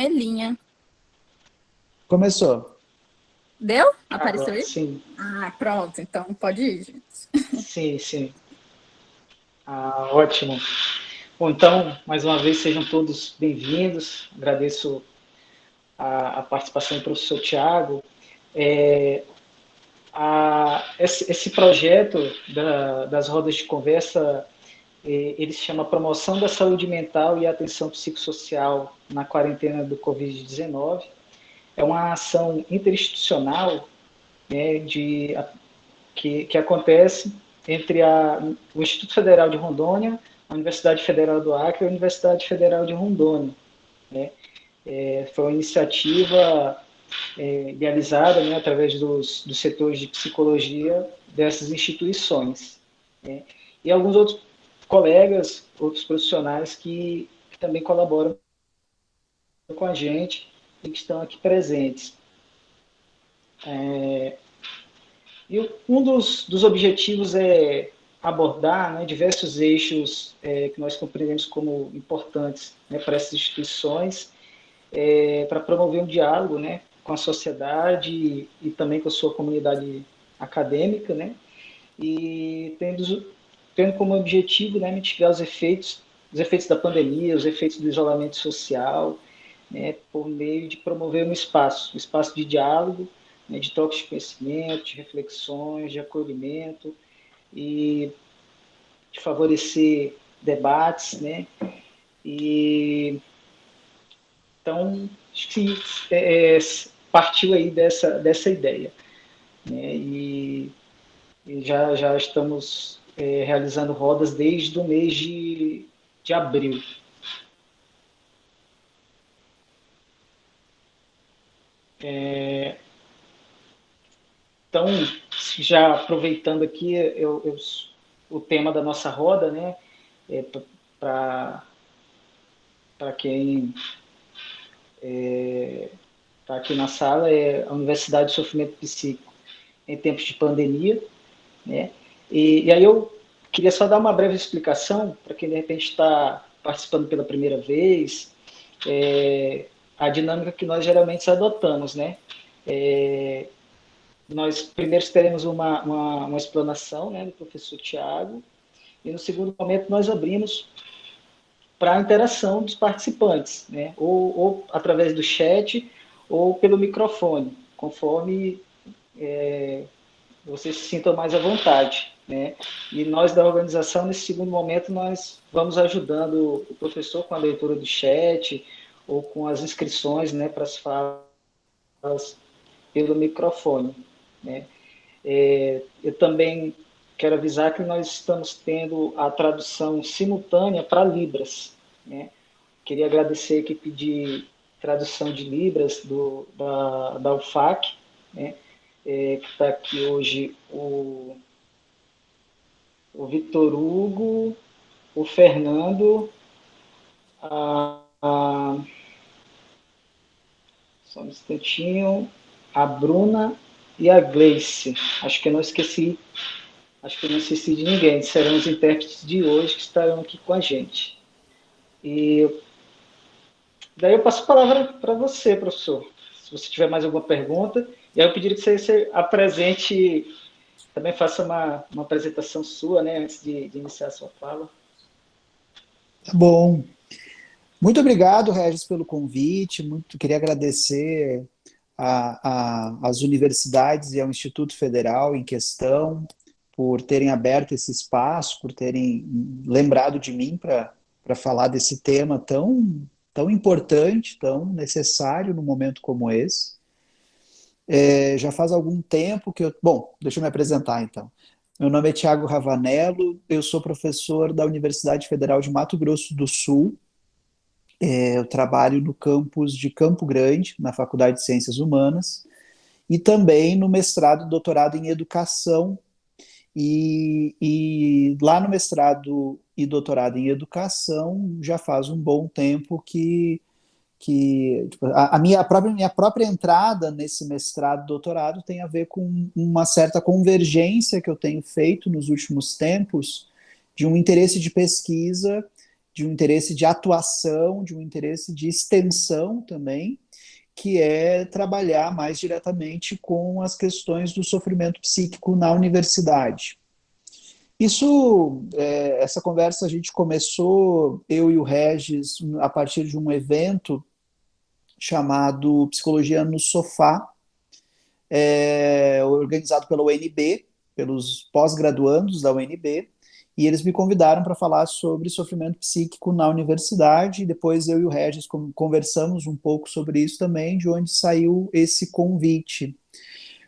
vermelhinha. Começou. Deu? Apareceu Agora, aí? sim, Ah, pronto. Então pode ir, gente. sim, sim. Ah, ótimo. Bom, então, mais uma vez, sejam todos bem-vindos. Agradeço a participação do professor Tiago. É, esse projeto das rodas de conversa, ele se chama Promoção da Saúde Mental e Atenção Psicossocial na Quarentena do Covid-19. É uma ação interinstitucional, né, que acontece entre o Instituto Federal de Rondônia, a Universidade Federal do Acre e a Universidade Federal de Rondônia. Né? Foi uma iniciativa idealizada, né, através dos setores de psicologia dessas instituições. Né? E alguns outros colegas, outros profissionais que também colaboram com a gente e que estão aqui presentes. E um dos objetivos é abordar, né, diversos eixos que nós compreendemos como importantes, né, para essas instituições, para promover um diálogo, né, com a sociedade e também com a sua comunidade acadêmica, né, e tendo como objetivo, né, mitigar os efeitos da pandemia, os efeitos do isolamento social, né, por meio de promover um espaço de diálogo, né, de troca de conhecimento, de reflexões, de acolhimento e de favorecer debates, né? E então acho que partiu aí dessa ideia, né? E já estamos realizando rodas desde o mês de abril. Então, já aproveitando aqui o tema da nossa roda, né, para quem está aqui na sala, é a Universidade de Sofrimento Psíquico em tempos de pandemia. Né, e aí eu queria só dar uma breve explicação para quem de repente está participando pela primeira vez, a dinâmica que nós geralmente adotamos, né? Nós primeiro teremos uma explanação, né, do professor Tiago, e no segundo momento nós abrimos para a interação dos participantes, né, ou através do chat ou pelo microfone, conforme vocês se sintam mais à vontade. Né? E nós da organização, nesse segundo momento, nós vamos ajudando o professor com a leitura do chat ou com as inscrições, né, para as falas pelo microfone. Né? Eu também quero avisar que nós estamos tendo a tradução simultânea para Libras. Né? Queria agradecer a equipe de tradução de Libras da UFAC, né? Que está aqui hoje o Vitor Hugo, o Fernando, a, só um instantinho, a Bruna e a Gleice. Acho que eu não esqueci de ninguém. Serão os intérpretes de hoje que estarão aqui com a gente. E daí eu passo a palavra para você, professor. Se você tiver mais alguma pergunta, e aí eu pediria que você apresente, também faça uma apresentação sua, né, antes de iniciar a sua fala. Tá bom. Muito obrigado, Regis, pelo convite. Queria agradecer às universidades e ao Instituto Federal em questão por terem aberto esse espaço, por terem lembrado de mim para falar desse tema tão importante, tão necessário num momento como esse. Já faz algum tempo que eu... Bom, deixa eu me apresentar então. Meu nome é Tiago Ravanello, eu sou professor da Universidade Federal de Mato Grosso do Sul. Eu trabalho no campus de Campo Grande, na Faculdade de Ciências Humanas, e também no mestrado e doutorado em Educação. E lá no mestrado e doutorado em Educação já faz um bom tempo que tipo, minha própria entrada nesse mestrado e doutorado tem a ver com uma certa convergência que eu tenho feito nos últimos tempos de um interesse de pesquisa de um interesse de atuação, de um interesse de extensão também, que é trabalhar mais diretamente com as questões do sofrimento psíquico na universidade. Essa conversa a gente começou, eu e o Regis, a partir de um evento chamado Psicologia no Sofá, organizado pela UNB, pelos pós-graduandos da UNB, e eles me convidaram para falar sobre sofrimento psíquico na universidade, e depois eu e o Regis conversamos um pouco sobre isso também, de onde saiu esse convite.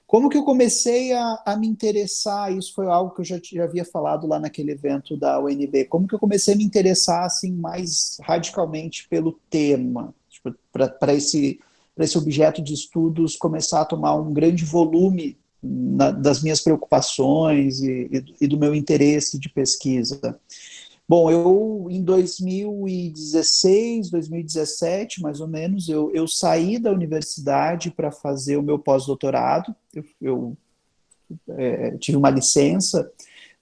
Como que eu comecei a me interessar? Isso foi algo que eu já havia falado lá naquele evento da UNB. Como que eu comecei a me interessar assim mais radicalmente pelo tema, tipo, para esse objeto de estudos começar a tomar um grande volume das minhas preocupações e do meu interesse de pesquisa? Bom, eu em 2016, 2017, mais ou menos, eu saí da universidade para fazer o meu pós-doutorado. Eu tive uma licença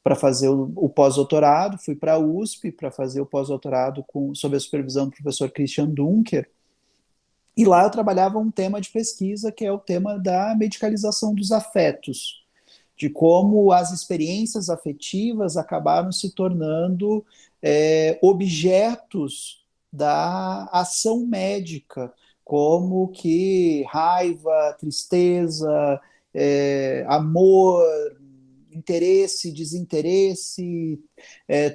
para fazer o pós-doutorado, fui para a USP para fazer o pós-doutorado sob a supervisão do professor Christian Dunker, e lá eu trabalhava um tema de pesquisa que é o tema da medicalização dos afetos, de como as experiências afetivas acabaram se tornando objetos da ação médica, como que raiva, tristeza, amor, interesse, desinteresse,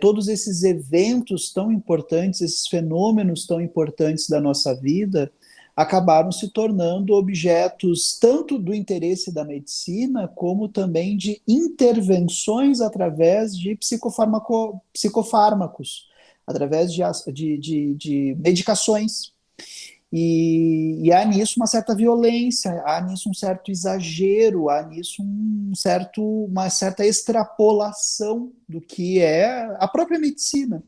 todos esses eventos tão importantes, esses fenômenos tão importantes da nossa vida, acabaram se tornando objetos tanto do interesse da medicina, como também de intervenções através de psicofármacos, através de medicações. E há nisso uma certa violência, há nisso um certo exagero, há nisso uma certa extrapolação do que é a própria medicina.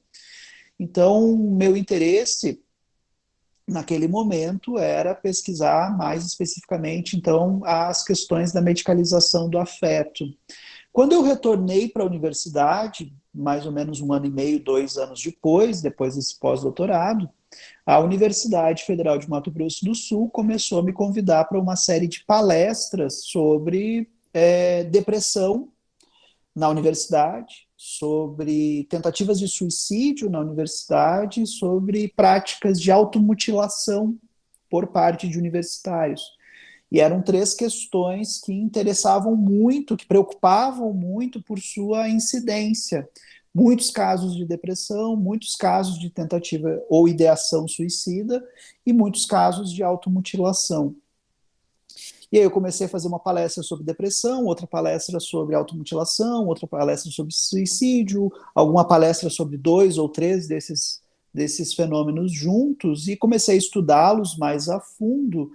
Então, meu interesse naquele momento era pesquisar mais especificamente, então, as questões da medicalização do afeto. Quando eu retornei para a universidade, mais ou menos 1 ano e meio, 2 anos depois desse pós-doutorado, a Universidade Federal de Mato Grosso do Sul começou a me convidar para uma série de palestras sobre depressão na universidade, sobre tentativas de suicídio na universidade, sobre práticas de automutilação por parte de universitários. E eram 3 questões que interessavam muito, que preocupavam muito por sua incidência. Muitos casos de depressão, muitos casos de tentativa ou ideação suicida e muitos casos de automutilação. E aí eu comecei a fazer uma palestra sobre depressão, outra palestra sobre automutilação, outra palestra sobre suicídio, alguma palestra sobre 2 ou 3 desses fenômenos juntos, e comecei a estudá-los mais a fundo,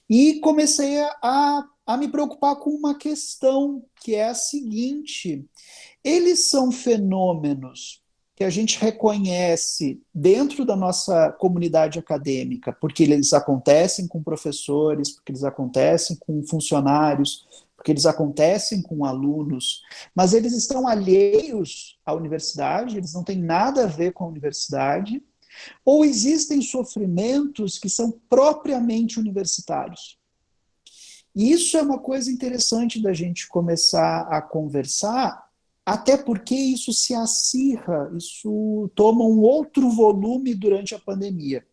e comecei a me preocupar com uma questão, que é a seguinte: eles são fenômenos que a gente reconhece dentro da nossa comunidade acadêmica, porque eles acontecem com professores, porque eles acontecem com funcionários, porque eles acontecem com alunos, mas eles estão alheios à universidade, eles não têm nada a ver com a universidade, ou existem sofrimentos que são propriamente universitários. E isso é uma coisa interessante da gente começar a conversar, até porque isso se acirra, isso toma um outro volume durante a pandemia.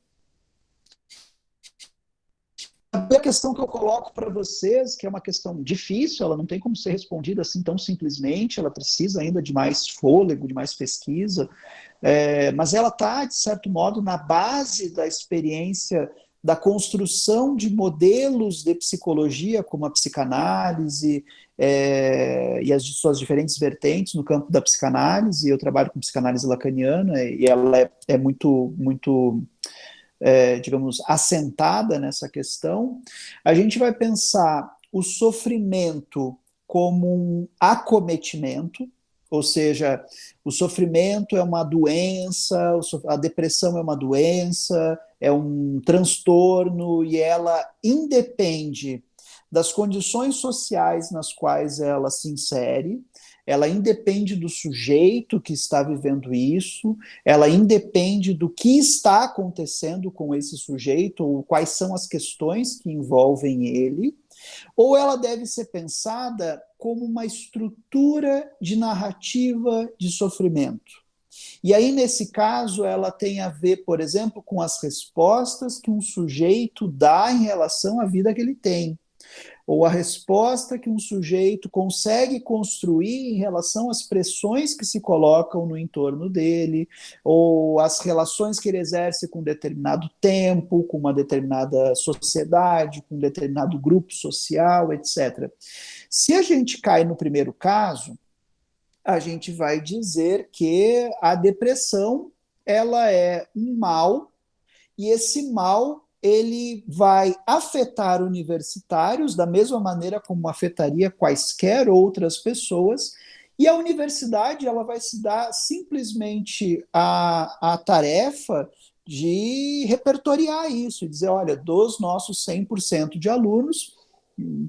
A questão que eu coloco para vocês, que é uma questão difícil, ela não tem como ser respondida assim tão simplesmente, ela precisa ainda de mais fôlego, de mais pesquisa, mas ela está, de certo modo, na base da experiência da construção de modelos de psicologia, como a psicanálise e as suas diferentes vertentes no campo da psicanálise. Eu trabalho com psicanálise lacaniana e ela é muito, muito digamos, assentada nessa questão. A gente vai pensar o sofrimento como um acometimento, ou seja, o sofrimento é uma doença, a depressão é uma doença, é um transtorno, e ela independe das condições sociais nas quais ela se insere, ela independe do sujeito que está vivendo isso, ela independe do que está acontecendo com esse sujeito, ou quais são as questões que envolvem ele, ou ela deve ser pensada como uma estrutura de narrativa de sofrimento. E aí, nesse caso, ela tem a ver, por exemplo, com as respostas que um sujeito dá em relação à vida que ele tem, ou a resposta que um sujeito consegue construir em relação às pressões que se colocam no entorno dele, ou as relações que ele exerce com um determinado tempo, com uma determinada sociedade, com um determinado grupo social, etc. Se a gente cai no primeiro caso, a gente vai dizer que a depressão ela é um mal, e esse mal ele vai afetar universitários da mesma maneira como afetaria quaisquer outras pessoas, e a universidade ela vai se dar simplesmente a tarefa de repertoriar isso, e dizer, olha, dos nossos 100% de alunos,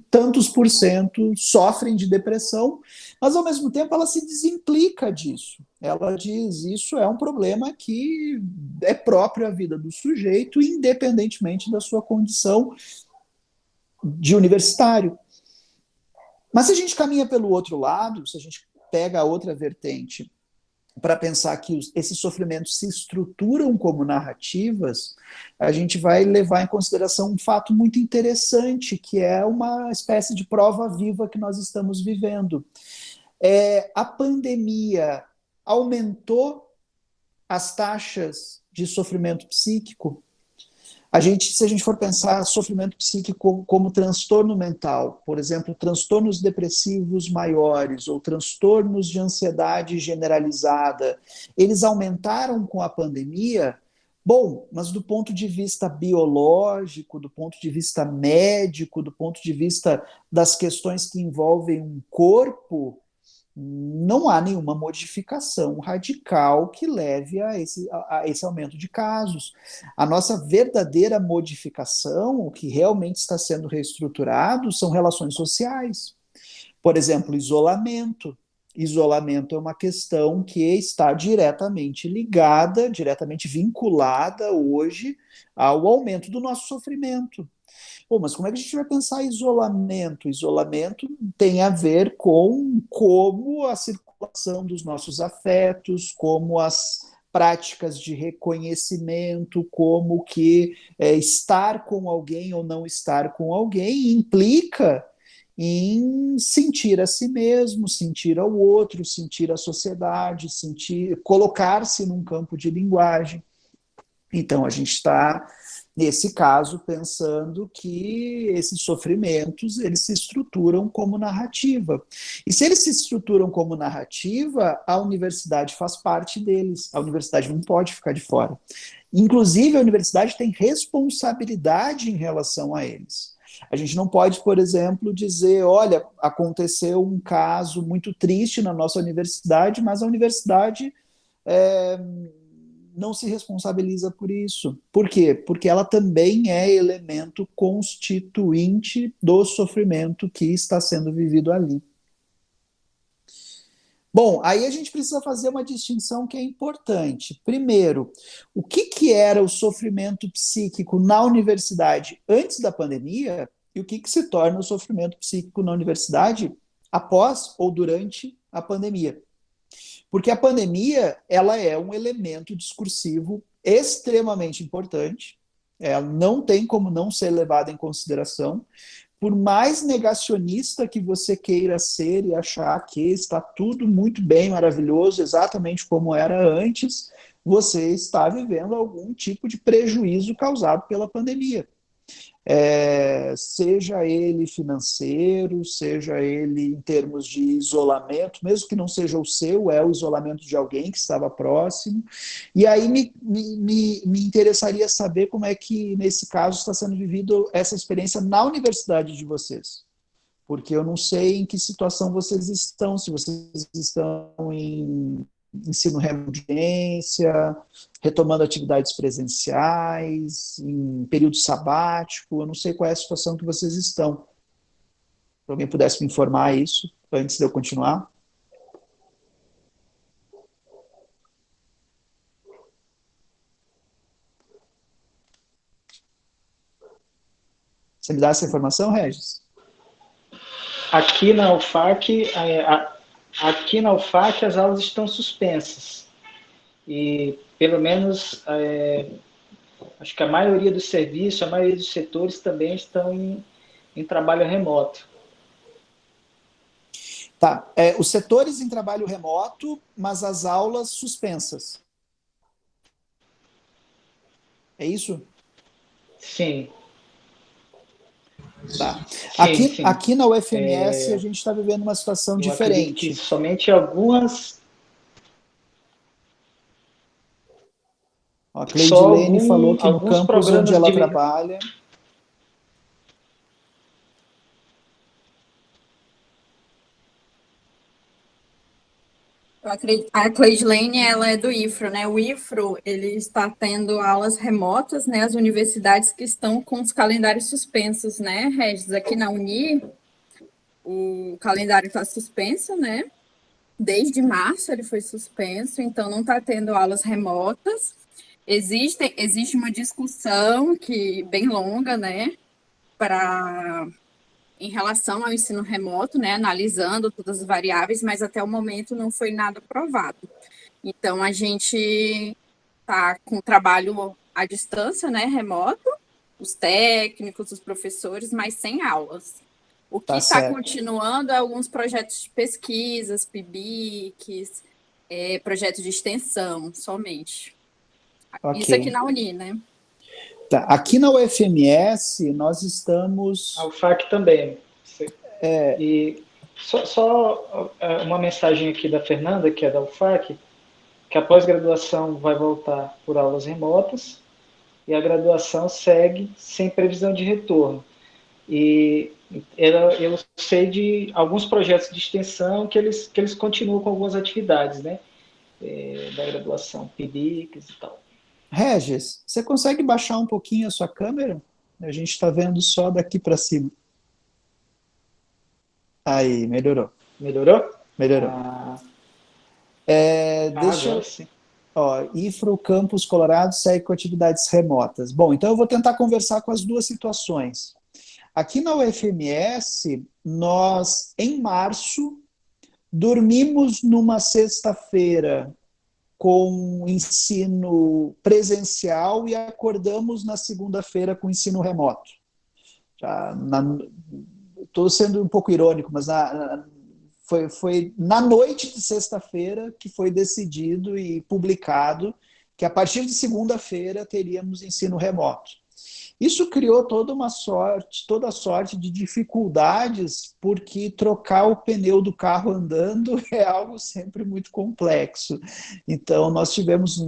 tantos por cento sofrem de depressão, mas ao mesmo tempo ela se desimplica disso. Ela diz, isso é um problema que é próprio à vida do sujeito, independentemente da sua condição de universitário. Mas se a gente caminha pelo outro lado, se a gente pega a outra vertente para pensar que esses sofrimentos se estruturam como narrativas, a gente vai levar em consideração um fato muito interessante, que é uma espécie de prova viva que nós estamos vivendo. A pandemia aumentou as taxas de sofrimento psíquico? Se a gente for pensar sofrimento psíquico como transtorno mental, por exemplo, transtornos depressivos maiores ou transtornos de ansiedade generalizada, eles aumentaram com a pandemia? Bom, mas do ponto de vista biológico, do ponto de vista médico, do ponto de vista das questões que envolvem um corpo, não há nenhuma modificação radical que leve a esse aumento de casos. A nossa verdadeira modificação, o que realmente está sendo reestruturado, são relações sociais. Por exemplo, isolamento. Isolamento é uma questão que está diretamente ligada, diretamente vinculada hoje ao aumento do nosso sofrimento. Pô, mas como é que a gente vai pensar isolamento? Isolamento tem a ver com como a circulação dos nossos afetos, como as práticas de reconhecimento, como que estar com alguém ou não estar com alguém implica em sentir a si mesmo, sentir ao outro, sentir a sociedade, colocar-se num campo de linguagem. Então, a gente está, nesse caso, pensando que esses sofrimentos eles se estruturam como narrativa. E se eles se estruturam como narrativa, a universidade faz parte deles. A universidade não pode ficar de fora. Inclusive, a universidade tem responsabilidade em relação a eles. A gente não pode, por exemplo, dizer, olha, aconteceu um caso muito triste na nossa universidade, mas a universidade não se responsabiliza por isso. Por quê? Porque ela também é elemento constituinte do sofrimento que está sendo vivido ali. Bom, aí a gente precisa fazer uma distinção que é importante. Primeiro, o que era o sofrimento psíquico na universidade antes da pandemia e o que se torna o sofrimento psíquico na universidade após ou durante a pandemia. Porque a pandemia ela é um elemento discursivo extremamente importante, ela não tem como não ser levada em consideração, por mais negacionista que você queira ser e achar que está tudo muito bem, maravilhoso, exatamente como era antes, você está vivendo algum tipo de prejuízo causado pela pandemia. Seja ele financeiro, seja ele em termos de isolamento, mesmo que não seja o seu, é o isolamento de alguém que estava próximo. E aí me interessaria saber como é que, nesse caso, está sendo vivido essa experiência na universidade de vocês. Porque eu não sei em que situação vocês estão, se vocês estão em ensino remoto, retomando atividades presenciais, em período sabático, eu não sei qual é a situação que vocês estão. Se alguém pudesse me informar isso antes de eu continuar. Você me dá essa informação, Regis? Aqui na UFAC, as aulas estão suspensas. E, pelo menos, acho que a maioria dos serviços, a maioria dos setores também estão em trabalho remoto. Tá. Os setores em trabalho remoto, mas as aulas suspensas. É isso? Sim. Tá. Sim, sim. Aqui na UFMS a gente está vivendo uma situação Eu acredito que diferente. somente algumas... A Cleidilene falou que no alguns campus onde programas ela de... trabalha... A Cleidilene, ela é do IFRO, né? O IFRO, ele está tendo aulas remotas, né? As universidades que estão com os calendários suspensos, né, Regis? Aqui na Uni, o calendário está suspenso, né? Desde março ele foi suspenso, então não está tendo aulas remotas. Existe uma discussão bem longa, né? Em relação ao ensino remoto, né, analisando todas as variáveis, mas até o momento não foi nada provado. Então, a gente está com trabalho à distância, né, remoto, os técnicos, os professores, mas sem aulas. O que está continuando é alguns projetos de pesquisas, PIBICs, projetos de extensão, somente. Okay. Isso aqui na Uni, né? Tá. Aqui na UFMS, nós estamos... A UFAC também. E só uma mensagem aqui da Fernanda, que é da UFAC, que a pós-graduação vai voltar por aulas remotas e a graduação segue sem previsão de retorno. E eu sei de alguns projetos de extensão que eles continuam com algumas atividades, né? Da graduação, PIBICs e tal. Regis, você consegue baixar um pouquinho a sua câmera? A gente está vendo só daqui para cima. Aí, melhorou. Melhorou? Melhorou. Deixa agora sim. IFRO Campus Colorado segue com atividades remotas. Bom, então eu vou tentar conversar com as duas situações. Aqui na UFMS, nós, em março, dormimos numa sexta-feira com ensino presencial e acordamos na segunda-feira com ensino remoto. Estou sendo um pouco irônico, mas foi na noite de sexta-feira que foi decidido e publicado que a partir de segunda-feira teríamos ensino remoto. Isso criou toda a sorte de dificuldades, porque trocar o pneu do carro andando é algo sempre muito complexo. Então, nós tivemos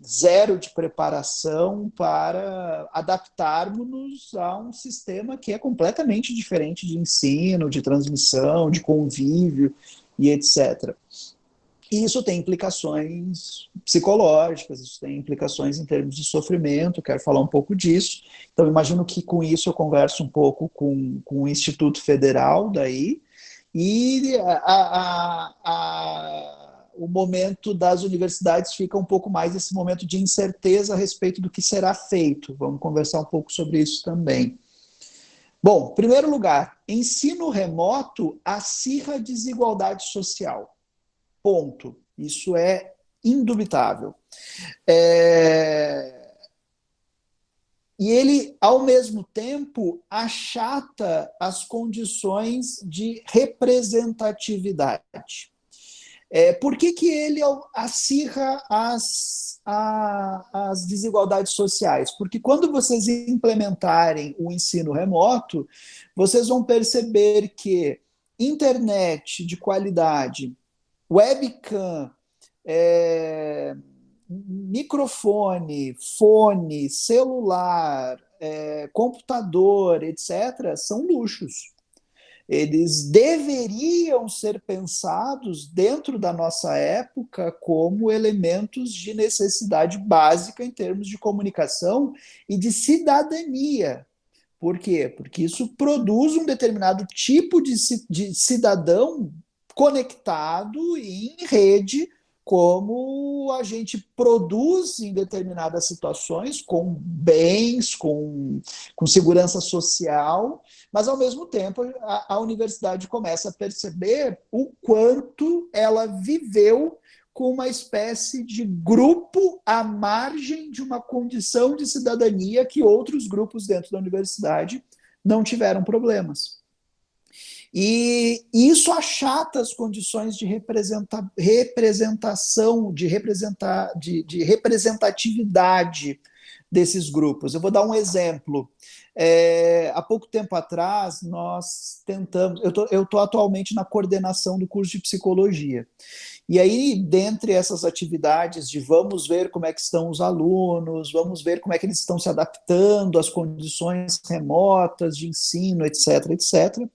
zero de preparação para adaptarmos-nos a um sistema que é completamente diferente de ensino, de transmissão, de convívio e etc. E isso tem implicações psicológicas, isso tem implicações em termos de sofrimento, quero falar um pouco disso. Então, imagino que com isso eu converso um pouco com o Instituto Federal daí, e o momento das universidades fica um pouco mais esse momento de incerteza a respeito do que será feito. Vamos conversar um pouco sobre isso também. Bom, em primeiro lugar, ensino remoto acirra a desigualdade social. Ponto. Isso é indubitável. E ele, ao mesmo tempo, achata as condições de representatividade. Por que ele acirra as desigualdades sociais? Porque quando vocês implementarem o ensino remoto, vocês vão perceber que internet de qualidade, webcam, microfone, fone, celular, computador, etc., são luxos. Eles deveriam ser pensados dentro da nossa época como elementos de necessidade básica em termos de comunicação e de cidadania. Por quê? Porque isso produz um determinado tipo de cidadão conectado em rede como a gente produz em determinadas situações, com bens, com segurança social, mas, ao mesmo tempo, a universidade começa a perceber o quanto ela viveu com uma espécie de grupo à margem de uma condição de cidadania que outros grupos dentro da universidade não tiveram problemas. E isso achata as condições de representação, de representatividade desses grupos. Eu vou dar um exemplo. Há pouco tempo atrás, nós tentamos... Eu estou atualmente na coordenação do curso de psicologia. E aí, dentre essas atividades de vamos ver como é que estão os alunos, vamos ver como é que eles estão se adaptando às condições remotas de ensino, etc., etc.,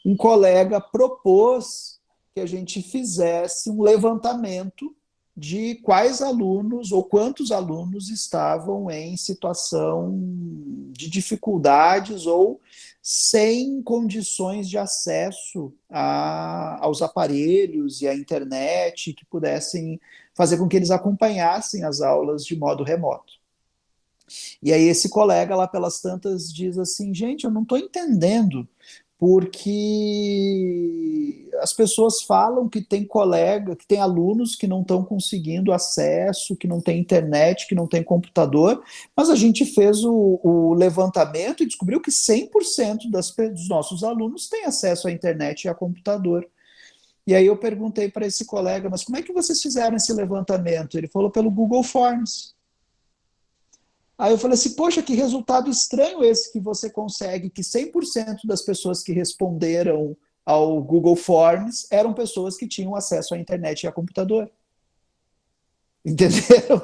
um colega propôs que a gente fizesse um levantamento de quais alunos ou quantos alunos estavam em situação de dificuldades ou sem condições de acesso aos aparelhos e à internet que pudessem fazer com que eles acompanhassem as aulas de modo remoto. E aí esse colega lá pelas tantas diz assim, gente, eu não estou entendendo, porque as pessoas falam que tem que tem alunos que não estão conseguindo acesso, que não tem internet, que não tem computador, mas a gente fez o levantamento e descobriu que 100% dos nossos alunos têm acesso à internet e a computador. E aí eu perguntei para esse colega, mas como é que vocês fizeram esse levantamento? Ele falou pelo Google Forms. Aí eu falei assim, poxa, que resultado estranho esse que você consegue, que 100% das pessoas que responderam ao Google Forms eram pessoas que tinham acesso à internet e a computador. Entenderam?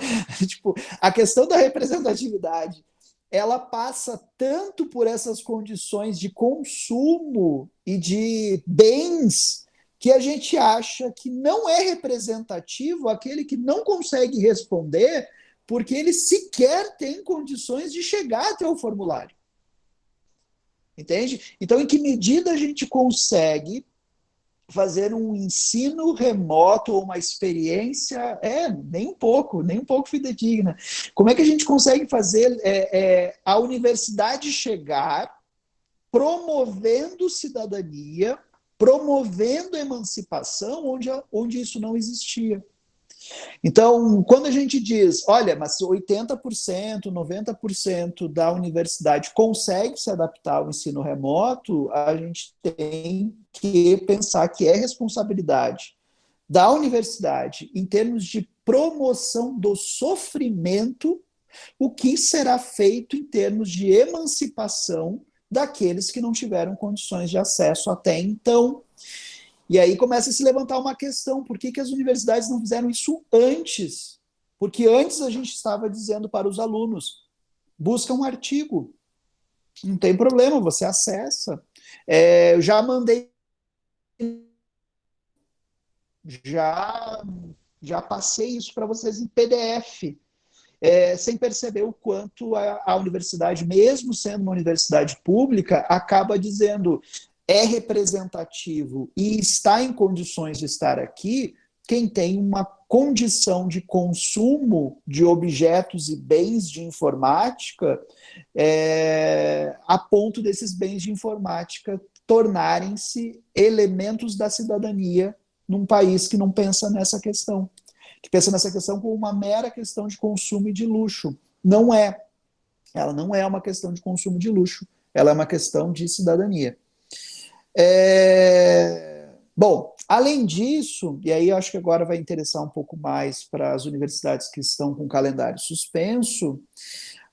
Tipo, a questão da representatividade, ela passa tanto por essas condições de consumo e de bens que a gente acha que não é representativo aquele que não consegue responder porque ele sequer tem condições de chegar até o formulário. Entende? Então, em que medida a gente consegue fazer um ensino remoto ou uma experiência, nem um pouco fidedigna. Como é que a gente consegue fazer a universidade chegar promovendo cidadania, promovendo emancipação onde isso não existia? Então, quando a gente diz, olha, mas 80%, 90% da universidade consegue se adaptar ao ensino remoto, a gente tem que pensar que é responsabilidade da universidade, em termos de promoção do sofrimento, o que será feito em termos de emancipação daqueles que não tiveram condições de acesso até então. E aí começa a se levantar uma questão, por que as universidades não fizeram isso antes? Porque antes a gente estava dizendo para os alunos, busca um artigo, não tem problema, você acessa. Eu já mandei, já passei isso para vocês em PDF, sem perceber o quanto a universidade, mesmo sendo uma universidade pública, acaba dizendo é representativo e está em condições de estar aqui quem tem uma condição de consumo de objetos e bens de informática a ponto desses bens de informática tornarem-se elementos da cidadania num país que não pensa nessa questão, que pensa nessa questão como uma mera questão de consumo e de luxo. Não é. Ela não é uma questão de consumo de luxo, ela é uma questão de cidadania. Bom, além disso, e aí eu acho que agora vai interessar um pouco mais para as universidades que estão com calendário suspenso,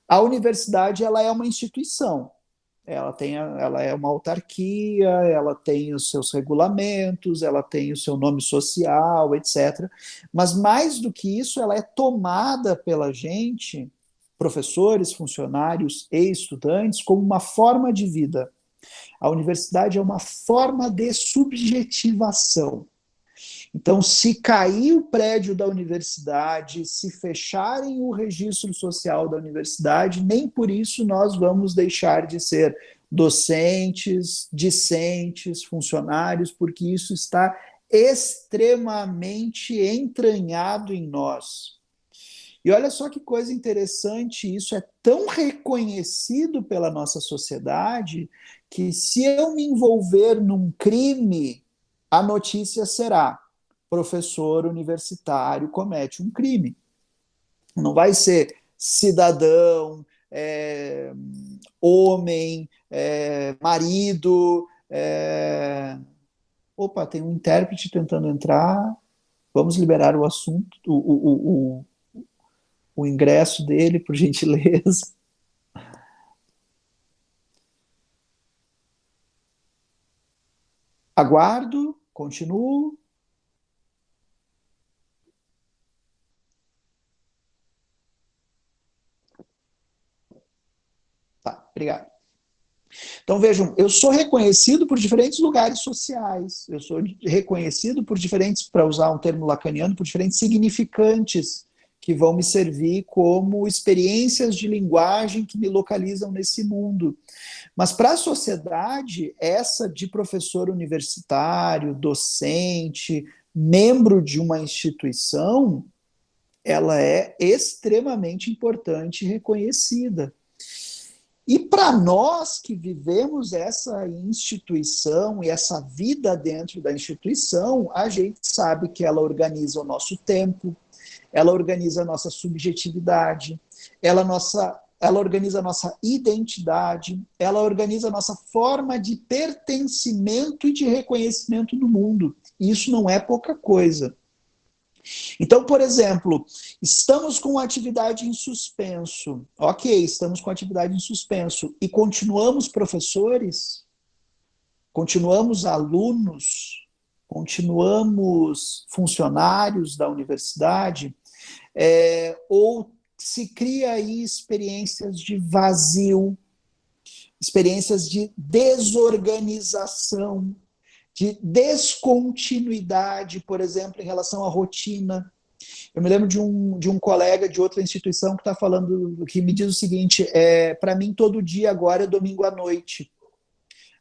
a universidade ela é uma instituição, ela é uma autarquia, ela tem os seus regulamentos, ela tem o seu nome social, etc. Mas mais do que isso, ela é tomada pela gente, professores, funcionários e estudantes, como uma forma de vida. A universidade é uma forma de subjetivação. Então, se cair o prédio da universidade, se fecharem o registro social da universidade, nem por isso nós vamos deixar de ser docentes, discentes, funcionários, porque isso está extremamente entranhado em nós. E olha só que coisa interessante, isso é tão reconhecido pela nossa sociedade que se eu me envolver num crime, a notícia será: professor universitário comete um crime. Não vai ser cidadão, homem, marido. Opa, tem um intérprete tentando entrar, vamos liberar o assunto, o ingresso dele, por gentileza. Aguardo, continuo. Tá, obrigado. Então, vejam, eu sou reconhecido por diferentes lugares sociais, eu sou reconhecido por diferentes, para usar um termo lacaniano, por diferentes significantes que vão me servir como experiências de linguagem que me localizam nesse mundo. Mas para a sociedade, essa de professor universitário, docente, membro de uma instituição, ela é extremamente importante e reconhecida. E para nós que vivemos essa instituição e essa vida dentro da instituição, a gente sabe que ela organiza o nosso tempo, ela organiza a nossa subjetividade, ela organiza a nossa identidade, ela organiza a nossa forma de pertencimento e de reconhecimento no mundo. E isso não é pouca coisa. Então, por exemplo, estamos com atividade em suspenso. Ok, estamos com atividade em suspenso. E continuamos professores? Continuamos alunos? Continuamos funcionários da universidade? Ou se cria aí experiências de vazio, experiências de desorganização, de descontinuidade, por exemplo, em relação à rotina. Eu me lembro de um colega de outra instituição que está falando, que me diz o seguinte: para mim todo dia agora é domingo à noite.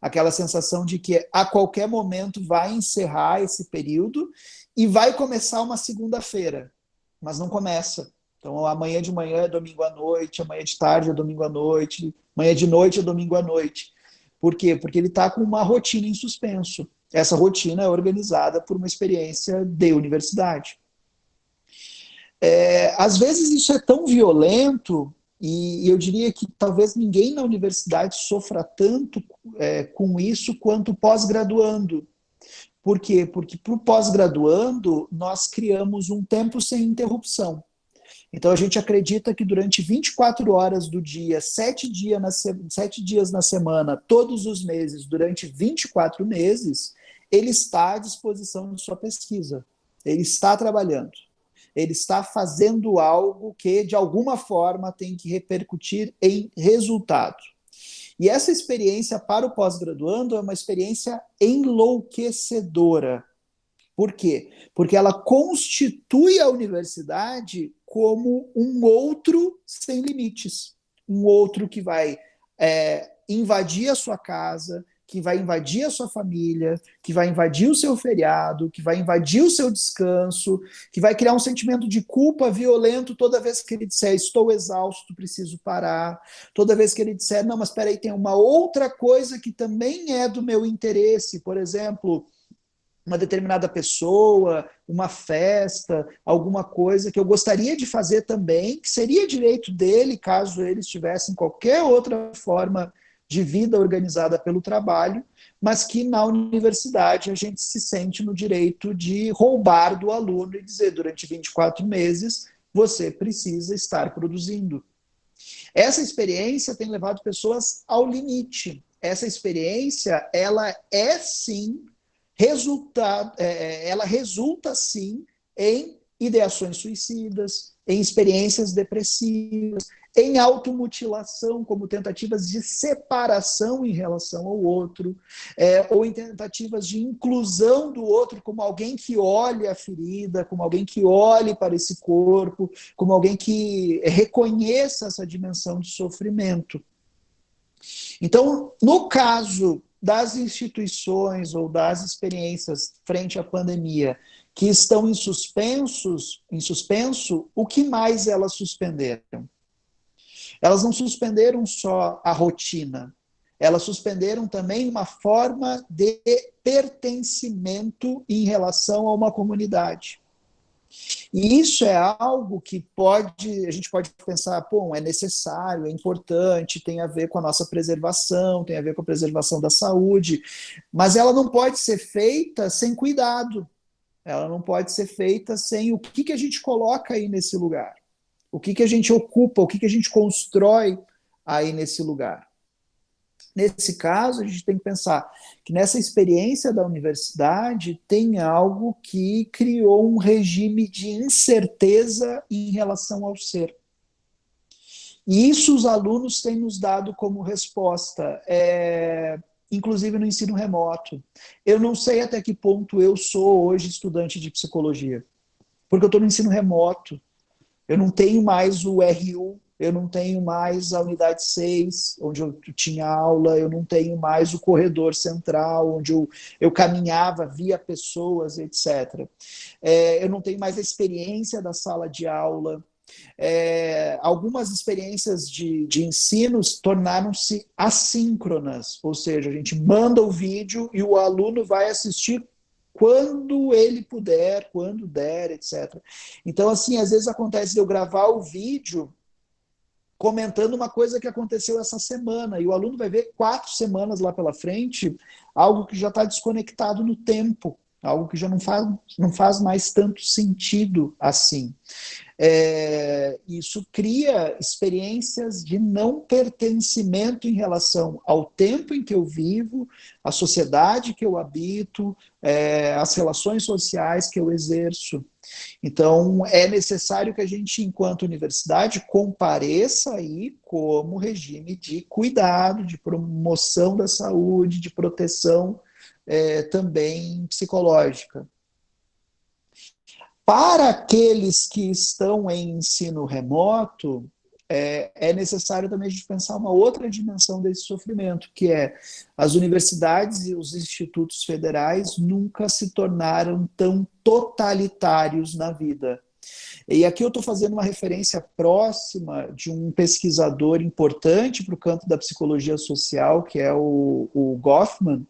Aquela sensação de que a qualquer momento vai encerrar esse período e vai começar uma segunda-feira, mas não começa. Então amanhã de manhã é domingo à noite, amanhã de tarde é domingo à noite, amanhã de noite é domingo à noite. Por quê? Porque ele está com uma rotina em suspenso. Essa rotina é organizada por uma experiência de universidade. Às vezes isso é tão violento, e eu diria que talvez ninguém na universidade sofra tanto com isso quanto o pós-graduando. Por quê? Porque para o pós-graduando nós criamos um tempo sem interrupção. Então a gente acredita que durante 24 horas do dia, 7 dias na semana, todos os meses, durante 24 meses, ele está à disposição de sua pesquisa. Ele está trabalhando. Ele está fazendo algo que, de alguma forma, tem que repercutir em resultado. E essa experiência para o pós-graduando é uma experiência enlouquecedora. Por quê? Porque ela constitui a universidade como um outro sem limites. Um outro que vai invadir a sua casa, que vai invadir a sua família, que vai invadir o seu feriado, que vai invadir o seu descanso, que vai criar um sentimento de culpa violento toda vez que ele disser estou exausto, preciso parar, toda vez que ele disser não, mas espera aí, tem uma outra coisa que também é do meu interesse, por exemplo, uma determinada pessoa, uma festa, alguma coisa que eu gostaria de fazer também, que seria direito dele, caso ele estivesse em qualquer outra forma de vida organizada pelo trabalho, mas que na universidade a gente se sente no direito de roubar do aluno e dizer, durante 24 meses, você precisa estar produzindo. Essa experiência tem levado pessoas ao limite. Essa experiência, ela é sim ela resulta sim em ideações suicidas, em experiências depressivas, em automutilação, como tentativas de separação em relação ao outro, ou em tentativas de inclusão do outro como alguém que olhe a ferida, como alguém que olhe para esse corpo, como alguém que reconheça essa dimensão de sofrimento. Então, no caso das instituições ou das experiências frente à pandemia que estão em suspenso, o que mais elas suspenderam? Elas não suspenderam só a rotina, elas suspenderam também uma forma de pertencimento em relação a uma comunidade. E isso é algo que a gente pode pensar, pô, é necessário, é importante, tem a ver com a nossa preservação, tem a ver com a preservação da saúde, mas ela não pode ser feita sem cuidado, ela não pode ser feita sem o que a gente coloca aí nesse lugar, o que a gente ocupa, o que a gente constrói aí nesse lugar. Nesse caso, a gente tem que pensar que nessa experiência da universidade tem algo que criou um regime de incerteza em relação ao ser. E isso os alunos têm nos dado como resposta, inclusive no ensino remoto. Eu não sei até que ponto eu sou hoje estudante de psicologia, porque eu estou no ensino remoto. Eu não tenho mais o RU, eu não tenho mais a unidade 6, onde eu tinha aula, eu não tenho mais o corredor central, onde eu caminhava, via pessoas, etc. Eu não tenho mais a experiência da sala de aula. Algumas experiências de ensino tornaram-se assíncronas, ou seja, a gente manda o vídeo e o aluno vai assistir quando ele puder, quando der, etc. Então, assim, às vezes acontece de eu gravar o vídeo comentando uma coisa que aconteceu essa semana, e o aluno vai ver 4 semanas lá pela frente, algo que já está desconectado no tempo, algo que já não faz mais tanto sentido assim. Isso cria experiências de não pertencimento em relação ao tempo em que eu vivo, à sociedade que eu habito, às relações sociais que eu exerço. Então, é necessário que a gente, enquanto universidade, compareça aí como regime de cuidado, de promoção da saúde, de proteção também psicológica. Para aqueles que estão em ensino remoto, é necessário também a gente pensar uma outra dimensão desse sofrimento, que é as universidades e os institutos federais nunca se tornaram tão totalitários na vida. E aqui eu estou fazendo uma referência próxima de um pesquisador importante para o campo da psicologia social, que é o Goffman,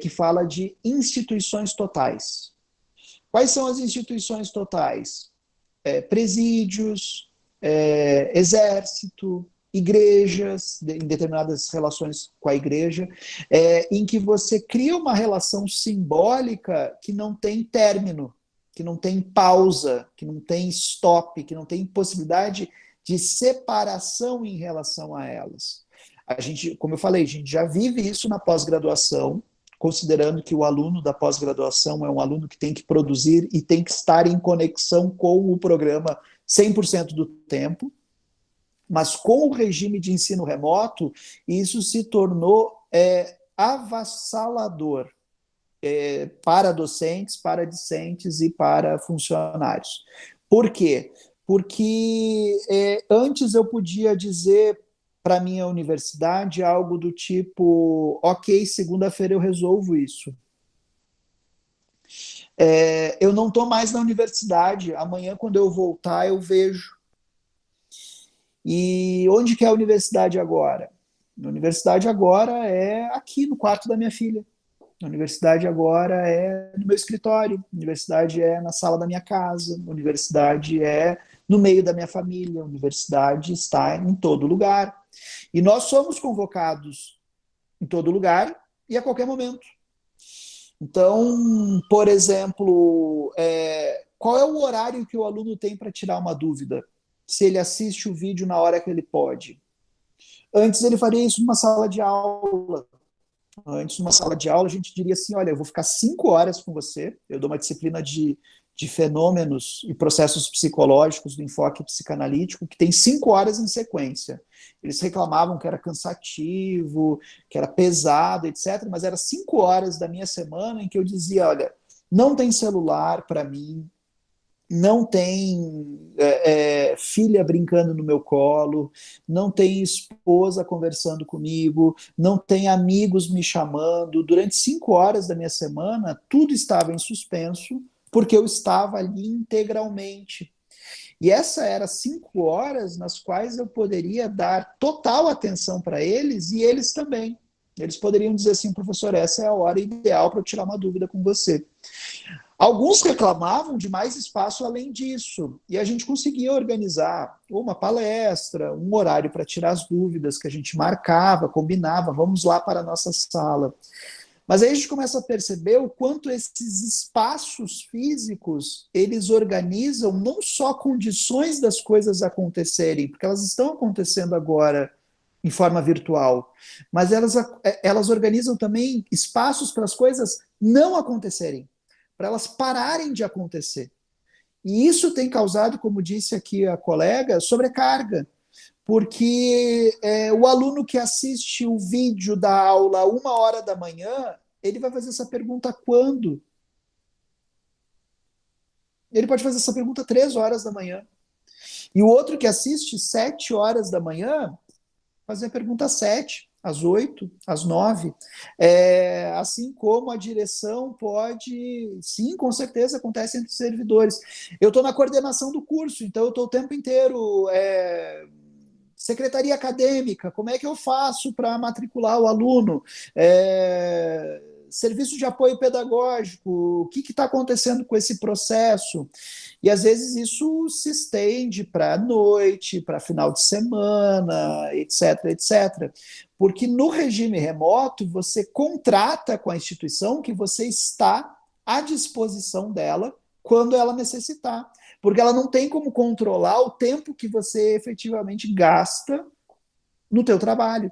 que fala de instituições totais. Quais são as instituições totais? Presídios, exército, igrejas, em determinadas relações com a igreja, em que você cria uma relação simbólica que não tem término, que não tem pausa, que não tem stop, que não tem possibilidade de separação em relação a elas. A gente, como eu falei, a gente já vive isso na pós-graduação, considerando que o aluno da pós-graduação é um aluno que tem que produzir e tem que estar em conexão com o programa 100% do tempo, mas com o regime de ensino remoto, isso se tornou avassalador para docentes, para discentes e para funcionários. Por quê? Porque antes eu podia dizer para a minha universidade algo do tipo, ok, segunda-feira eu resolvo isso. Eu não estou mais na universidade, amanhã quando eu voltar eu vejo. E onde que é a universidade agora? A universidade agora é aqui no quarto da minha filha. A universidade agora é no meu escritório, a universidade é na sala da minha casa, a universidade é no meio da minha família, a universidade está em todo lugar. E nós somos convocados em todo lugar e a qualquer momento. Então, por exemplo, qual é o horário que o aluno tem para tirar uma dúvida? Se ele assiste o vídeo na hora que ele pode. Antes ele faria isso numa sala de aula. Antes, numa sala de aula, a gente diria assim, olha, eu vou ficar 5 horas com você, eu dou uma disciplina de fenômenos e processos psicológicos do enfoque psicanalítico, que tem 5 horas em sequência. Eles reclamavam que era cansativo, que era pesado, etc., mas era 5 horas da minha semana em que eu dizia, olha, não tem celular para mim, não tem filha brincando no meu colo, não tem esposa conversando comigo, não tem amigos me chamando. Durante 5 horas da minha semana, tudo estava em suspenso, porque eu estava ali integralmente. E essa era 5 horas nas quais eu poderia dar total atenção para eles e eles também. Eles poderiam dizer assim, professor, essa é a hora ideal para eu tirar uma dúvida com você. Alguns reclamavam de mais espaço além disso, e a gente conseguia organizar uma palestra, um horário para tirar as dúvidas que a gente marcava, combinava, vamos lá para a nossa sala. Mas aí a gente começa a perceber o quanto esses espaços físicos, eles organizam não só condições das coisas acontecerem, porque elas estão acontecendo agora em forma virtual, mas elas organizam também espaços para as coisas não acontecerem, para elas pararem de acontecer. E isso tem causado, como disse aqui a colega, sobrecarga, porque o aluno que assiste o vídeo da aula a 1 hora da manhã, ele vai fazer essa pergunta quando? Ele pode fazer essa pergunta 3 horas da manhã. E o outro que assiste 7 horas da manhã, fazer a pergunta às 7, às 8, às 9. Assim como a direção pode... Sim, com certeza acontece entre os servidores. Eu estou na coordenação do curso, então eu estou o tempo inteiro... secretaria acadêmica, como é que eu faço para matricular o aluno? Serviço de apoio pedagógico, o que está acontecendo com esse processo? E às vezes isso se estende para a noite, para final de semana, etc, etc. Porque no regime remoto, você contrata com a instituição que você está à disposição dela quando ela necessitar. Porque ela não tem como controlar o tempo que você efetivamente gasta no teu trabalho.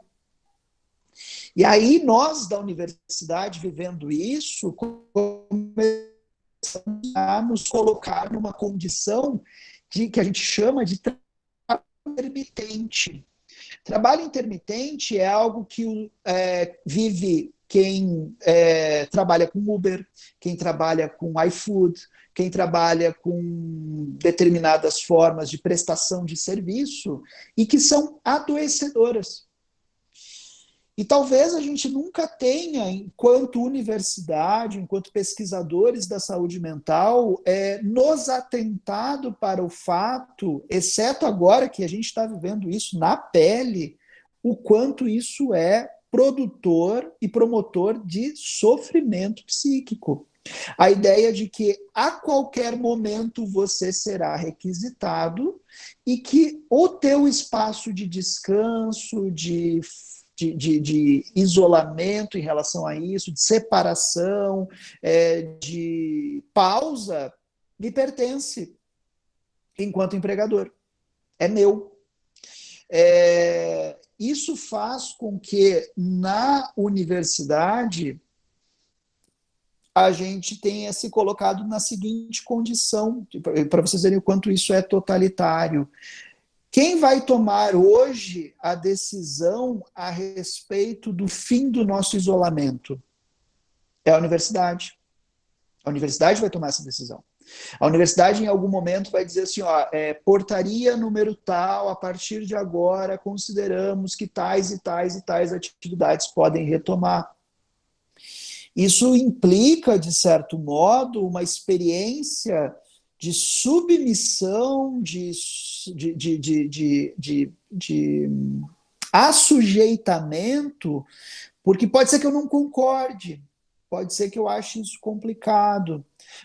E aí nós da universidade, vivendo isso, começamos a nos colocar numa condição que a gente chama de trabalho intermitente. Trabalho intermitente é algo que vive quem trabalha com Uber, quem trabalha com iFood, quem trabalha com determinadas formas de prestação de serviço e que são adoecedoras. E talvez a gente nunca tenha, enquanto universidade, enquanto pesquisadores da saúde mental, nos atentado para o fato, exceto agora que a gente está vivendo isso na pele, o quanto isso é produtor e promotor de sofrimento psíquico. A ideia de que a qualquer momento você será requisitado e que o teu espaço de descanso, de isolamento em relação a isso, de separação, de pausa, me pertence enquanto empregador. É meu. Isso faz com que na universidade a gente tenha se colocado na seguinte condição, para vocês verem o quanto isso é totalitário. Quem vai tomar hoje a decisão a respeito do fim do nosso isolamento? É a universidade. A universidade vai tomar essa decisão. A universidade, em algum momento, vai dizer assim, portaria número tal, a partir de agora, consideramos que tais e tais e tais atividades podem retomar. Isso implica, de certo modo, uma experiência de submissão, de assujeitamento, porque pode ser que eu não concorde, pode ser que eu ache isso complicado,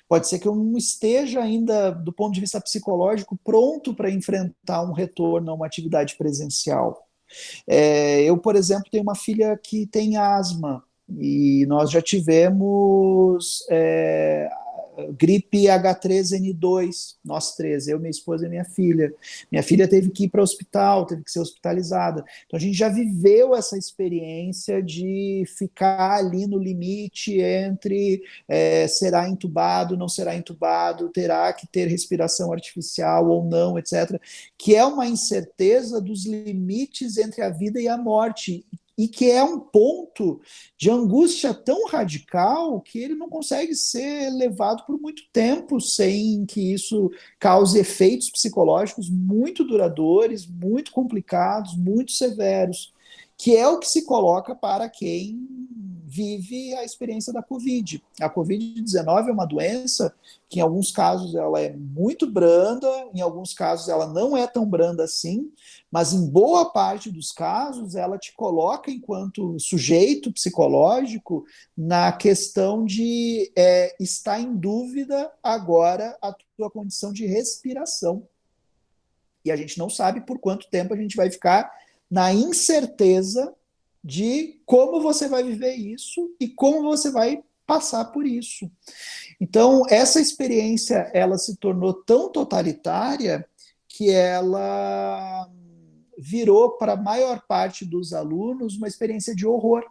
pode ser que eu não esteja ainda, do ponto de vista psicológico, pronto para enfrentar um retorno a uma atividade presencial. Eu, por exemplo, tenho uma filha que tem asma, e nós já tivemos gripe H3N2, nós três, eu, minha esposa e minha filha. Minha filha teve que ir para o hospital, teve que ser hospitalizada. Então a gente já viveu essa experiência de ficar ali no limite entre será entubado, não será entubado, terá que ter respiração artificial ou não, etc. Que é uma incerteza dos limites entre a vida e a morte. e que é um ponto de angústia tão radical que ele não consegue ser levado por muito tempo sem que isso cause efeitos psicológicos muito duradouros, muito complicados, muito severos, que é o que se coloca para quem vive a experiência da Covid. A Covid-19 é uma doença que, em alguns casos, ela é muito branda, em alguns casos, ela não é tão branda assim, mas em boa parte dos casos, ela te coloca, enquanto sujeito psicológico, na questão de estar em dúvida agora a tua condição de respiração. E a gente não sabe por quanto tempo a gente vai ficar na incerteza de como você vai viver isso e como você vai passar por isso. Então, essa experiência, ela se tornou tão totalitária que ela virou para a maior parte dos alunos uma experiência de horror.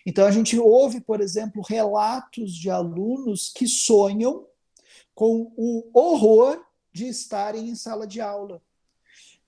Então, a gente ouve, por exemplo, relatos de alunos que sonham com o horror de estarem em sala de aula.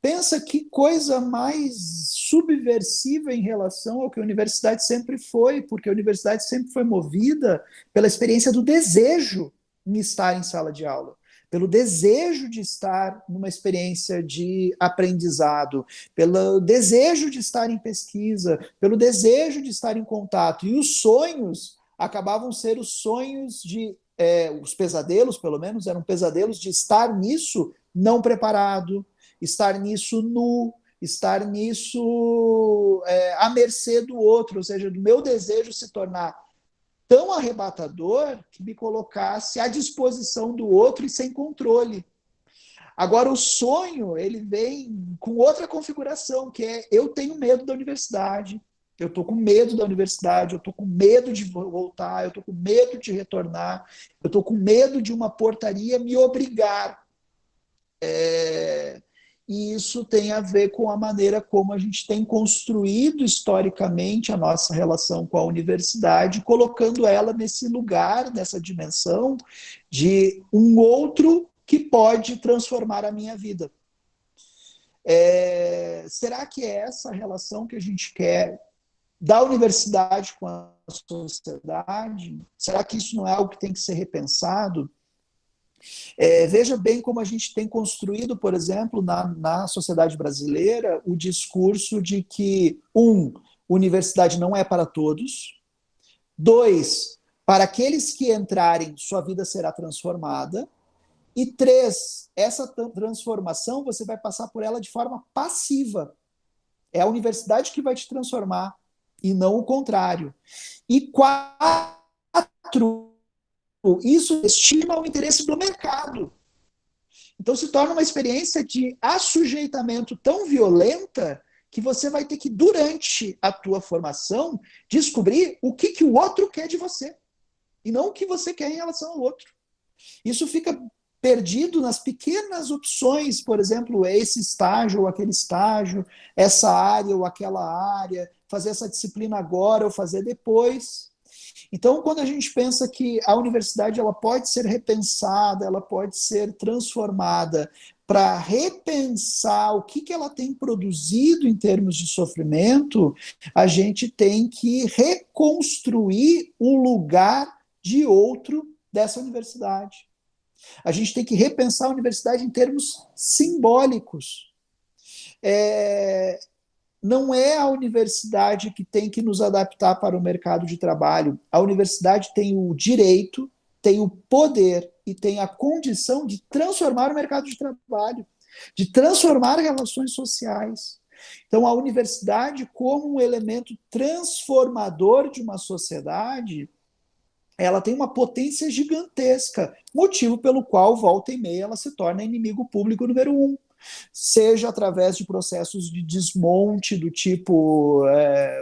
Pensa que coisa mais subversiva em relação ao que a universidade sempre foi, porque a universidade sempre foi movida pela experiência do desejo em estar em sala de aula, pelo desejo de estar numa experiência de aprendizado, pelo desejo de estar em pesquisa, pelo desejo de estar em contato. E os sonhos acabavam ser os sonhos de, os pesadelos, pelo menos, eram pesadelos de estar nisso não preparado, estar nisso nu, estar nisso à mercê do outro, ou seja, do meu desejo se tornar tão arrebatador que me colocasse à disposição do outro e sem controle. Agora, o sonho, ele vem com outra configuração, que é: eu tenho medo da universidade, eu estou com medo da universidade, eu estou com medo de voltar, eu estou com medo de retornar, eu estou com medo de uma portaria me obrigar. E isso tem a ver com a maneira como a gente tem construído historicamente a nossa relação com a universidade, colocando ela nesse lugar, nessa dimensão de um outro que pode transformar a minha vida. Será que é essa relação que a gente quer da universidade com a sociedade? Será que isso não é algo que tem que ser repensado? Veja bem como a gente tem construído, por exemplo, na sociedade brasileira, o discurso de que, universidade não é para todos; 2, para aqueles que entrarem, sua vida será transformada; e 3, essa transformação você vai passar por ela de forma passiva. É a universidade que vai te transformar, e não o contrário. E 4, isso estima o interesse do mercado. Então se torna uma experiência de assujeitamento tão violenta que você vai ter que, durante a tua formação, descobrir o que o outro quer de você, e não o que você quer em relação ao outro. Isso fica perdido nas pequenas opções, por exemplo, esse estágio ou aquele estágio, essa área ou aquela área, fazer essa disciplina agora ou fazer depois. Então, quando a gente pensa que a universidade ela pode ser repensada, ela pode ser transformada para repensar o que ela tem produzido em termos de sofrimento, a gente tem que reconstruir o lugar de outro dessa universidade. A gente tem que repensar a universidade em termos simbólicos. Não é a universidade que tem que nos adaptar para o mercado de trabalho. A universidade tem o direito, tem o poder e tem a condição de transformar o mercado de trabalho, de transformar relações sociais. Então, a universidade, como um elemento transformador de uma sociedade, ela tem uma potência gigantesca, motivo pelo qual, volta e meia, ela se torna inimigo público número 1. Seja através de processos de desmonte do tipo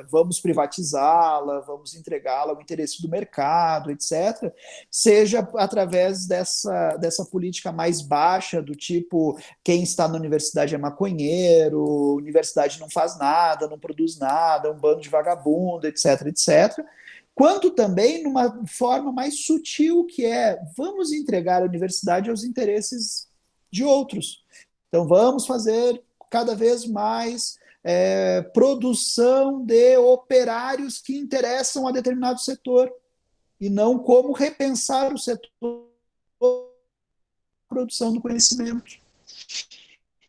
vamos privatizá-la, vamos entregá-la ao interesse do mercado, etc. Seja através dessa política mais baixa do tipo quem está na universidade é maconheiro, universidade não faz nada, não produz nada, é um bando de vagabundo, etc, etc. Quanto também numa forma mais sutil, que é vamos entregar a universidade aos interesses de outros. Então, vamos fazer cada vez mais produção de operários que interessam a determinado setor, e não como repensar o setor de produção do conhecimento.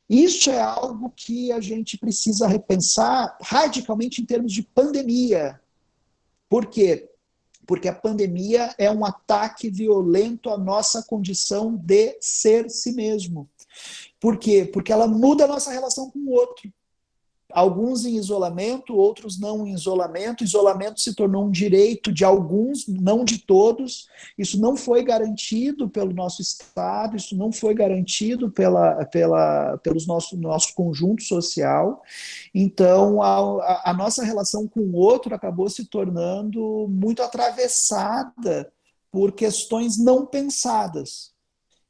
Isso é algo que a gente precisa repensar radicalmente em termos de pandemia. Por quê? Porque a pandemia é um ataque violento à nossa condição de ser si mesmo. Por quê? Porque ela muda a nossa relação com o outro. Alguns em isolamento, outros não em isolamento. Isolamento se tornou um direito de alguns, não de todos. Isso não foi garantido pelo nosso Estado, isso não foi garantido pelo nosso conjunto social. Então, a nossa relação com o outro acabou se tornando muito atravessada por questões não pensadas.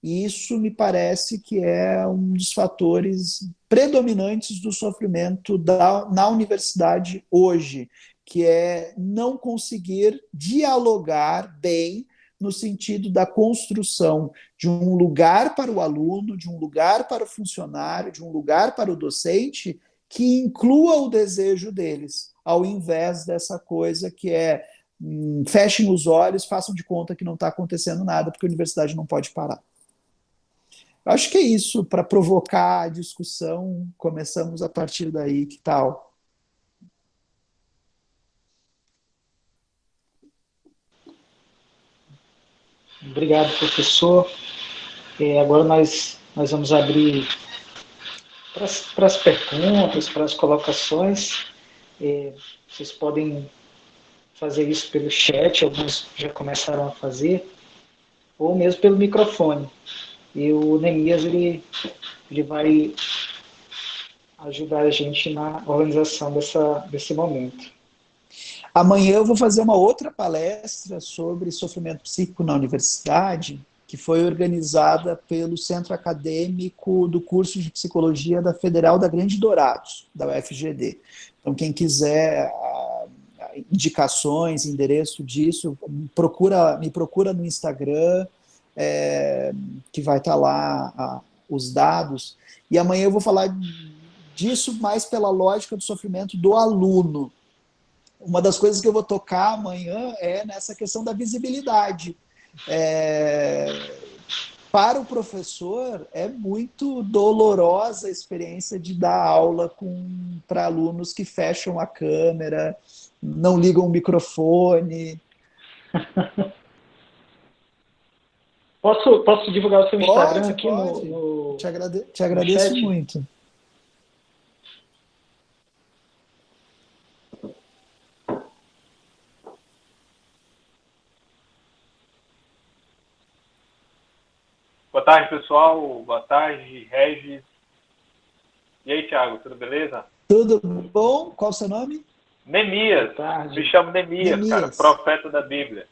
E isso me parece que é um dos fatores predominantes do sofrimento na universidade hoje, que é não conseguir dialogar bem no sentido da construção de um lugar para o aluno, de um lugar para o funcionário, de um lugar para o docente, que inclua o desejo deles, ao invés dessa coisa que é fechem os olhos, façam de conta que não está acontecendo nada, porque a universidade não pode parar. Acho que é isso, para provocar a discussão, começamos a partir daí, que tal? Obrigado, professor. Agora nós vamos abrir para as perguntas, para as colocações. Vocês podem fazer isso pelo chat, alguns já começaram a fazer, ou mesmo pelo microfone. E o Neemias, ele vai ajudar a gente na organização desse momento. Amanhã eu vou fazer uma outra palestra sobre sofrimento psíquico na universidade, que foi organizada pelo Centro Acadêmico do Curso de Psicologia da Federal da Grande Dourados, da UFGD. Então, quem quiser indicações, endereço disso, me procura no Instagram, que vai estar lá os dados. E amanhã eu vou falar disso mais pela lógica do sofrimento do aluno. Uma das coisas que eu vou tocar amanhã é nessa questão da visibilidade. Para o professor, é muito dolorosa a experiência de dar aula para alunos que fecham a câmera, não ligam o microfone. Posso divulgar o seu Instagram aqui pode. no Te agradeço chat? muito. Boa tarde, pessoal. Boa tarde, Regis. E aí, Thiago, tudo beleza? Tudo bom? Qual o seu nome? Neemias. Me chamo Neemias, cara, profeta da Bíblia.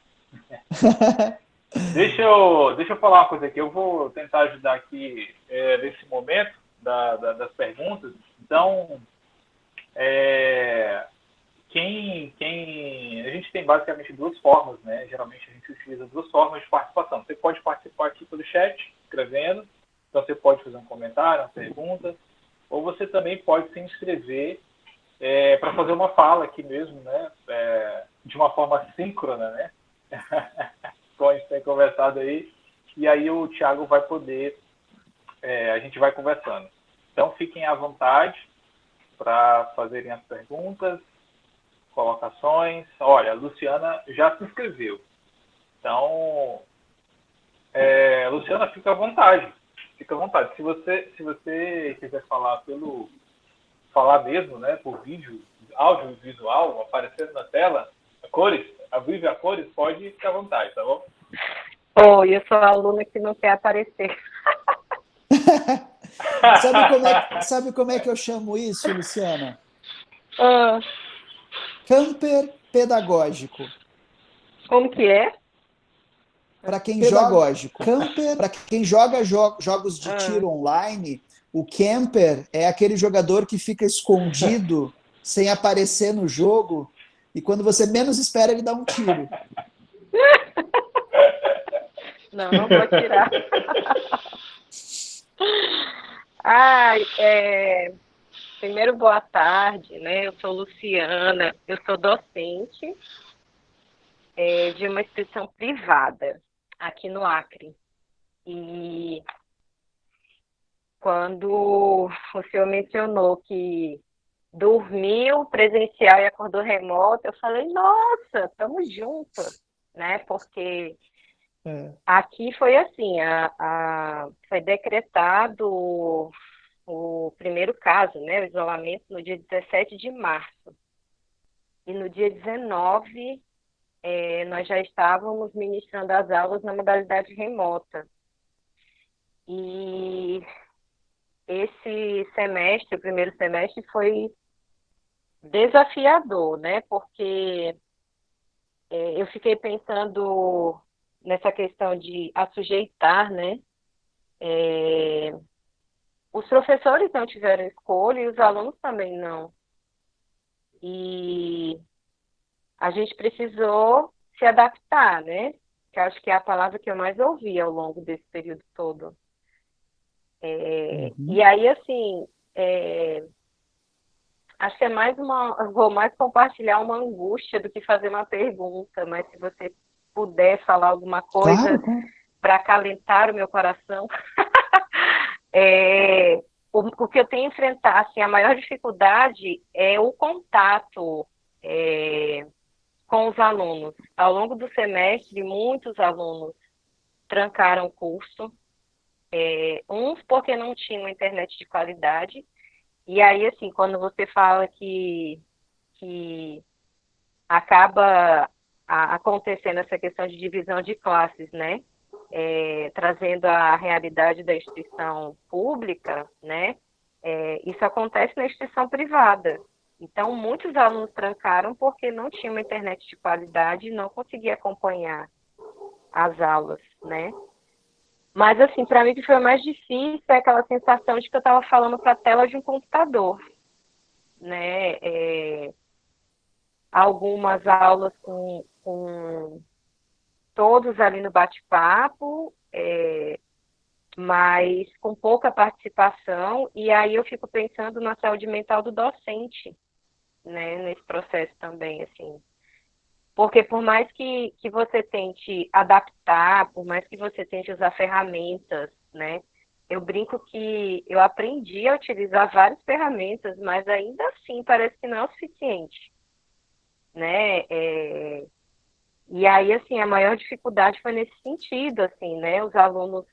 Deixa eu falar uma coisa aqui. Eu vou tentar ajudar aqui nesse momento das perguntas. Então, a gente tem basicamente duas formas, né? Geralmente a gente utiliza duas formas de participação. Você pode participar aqui pelo chat, escrevendo. Então você pode fazer um comentário, uma pergunta. Ou você também pode se inscrever para fazer uma fala aqui mesmo, né? De uma forma síncrona, né? Como a gente tem conversado aí. E aí o Thiago vai poder... a gente vai conversando. Então fiquem à vontade para fazerem as perguntas, colocações. Olha, a Luciana já se inscreveu. Então, Luciana, fica à vontade. Fica à vontade. Se você quiser falar mesmo, né, por vídeo, áudio visual, aparecendo na tela, a vídeo a cores, pode ficar à vontade, tá bom? Oi, eu sou a aluna que não quer aparecer. Sabe como é que eu chamo isso, Luciana? Camper pedagógico. Como que é? Para quem pedagógico. Camper, para quem joga jogos de tiro online, o camper é aquele jogador que fica escondido, sem aparecer no jogo, e quando você menos espera, ele dá um tiro. Não vou tirar. Primeiro, boa tarde, né? Eu sou Luciana, eu sou docente de uma instituição privada aqui no Acre. E quando o senhor mencionou que dormiu presencial e acordou remoto, eu falei, nossa, estamos juntos, né? Porque aqui foi assim, foi decretado o primeiro caso, né, o isolamento, no dia 17 de março. E no dia 19, nós já estávamos ministrando as aulas na modalidade remota. E esse semestre, o primeiro semestre, foi desafiador, né? Porque eu fiquei pensando nessa questão de assujeitar, né? Os professores não tiveram escolha e os alunos também não. E a gente precisou se adaptar, né? Que acho que é a palavra que eu mais ouvi ao longo desse período todo. E aí, assim, acho que vou mais compartilhar uma angústia do que fazer uma pergunta, mas se você puder falar alguma coisa Claro. para acalentar o meu coração. O que eu tenho enfrentado, assim, a maior dificuldade é o contato com os alunos. Ao longo do semestre, muitos alunos trancaram o curso, uns porque não tinham internet de qualidade, e aí, assim, quando você fala que acaba acontecendo essa questão de divisão de classes, né? Trazendo a realidade da instituição pública, né? Isso acontece na instituição privada. Então, muitos alunos trancaram porque não tinham uma internet de qualidade e não conseguiam acompanhar as aulas, né? Mas, assim, para mim o que foi mais difícil é aquela sensação de que eu estava falando para a tela de um computador, né? Algumas aulas com todos ali no bate-papo, mas com pouca participação, e aí eu fico pensando na saúde mental do docente, né, nesse processo também, assim. Porque por mais que você tente adaptar, por mais que você tente usar ferramentas, né, eu brinco que eu aprendi a utilizar várias ferramentas, mas ainda assim parece que não é o suficiente, né, e aí, assim, a maior dificuldade foi nesse sentido, assim, né, os alunos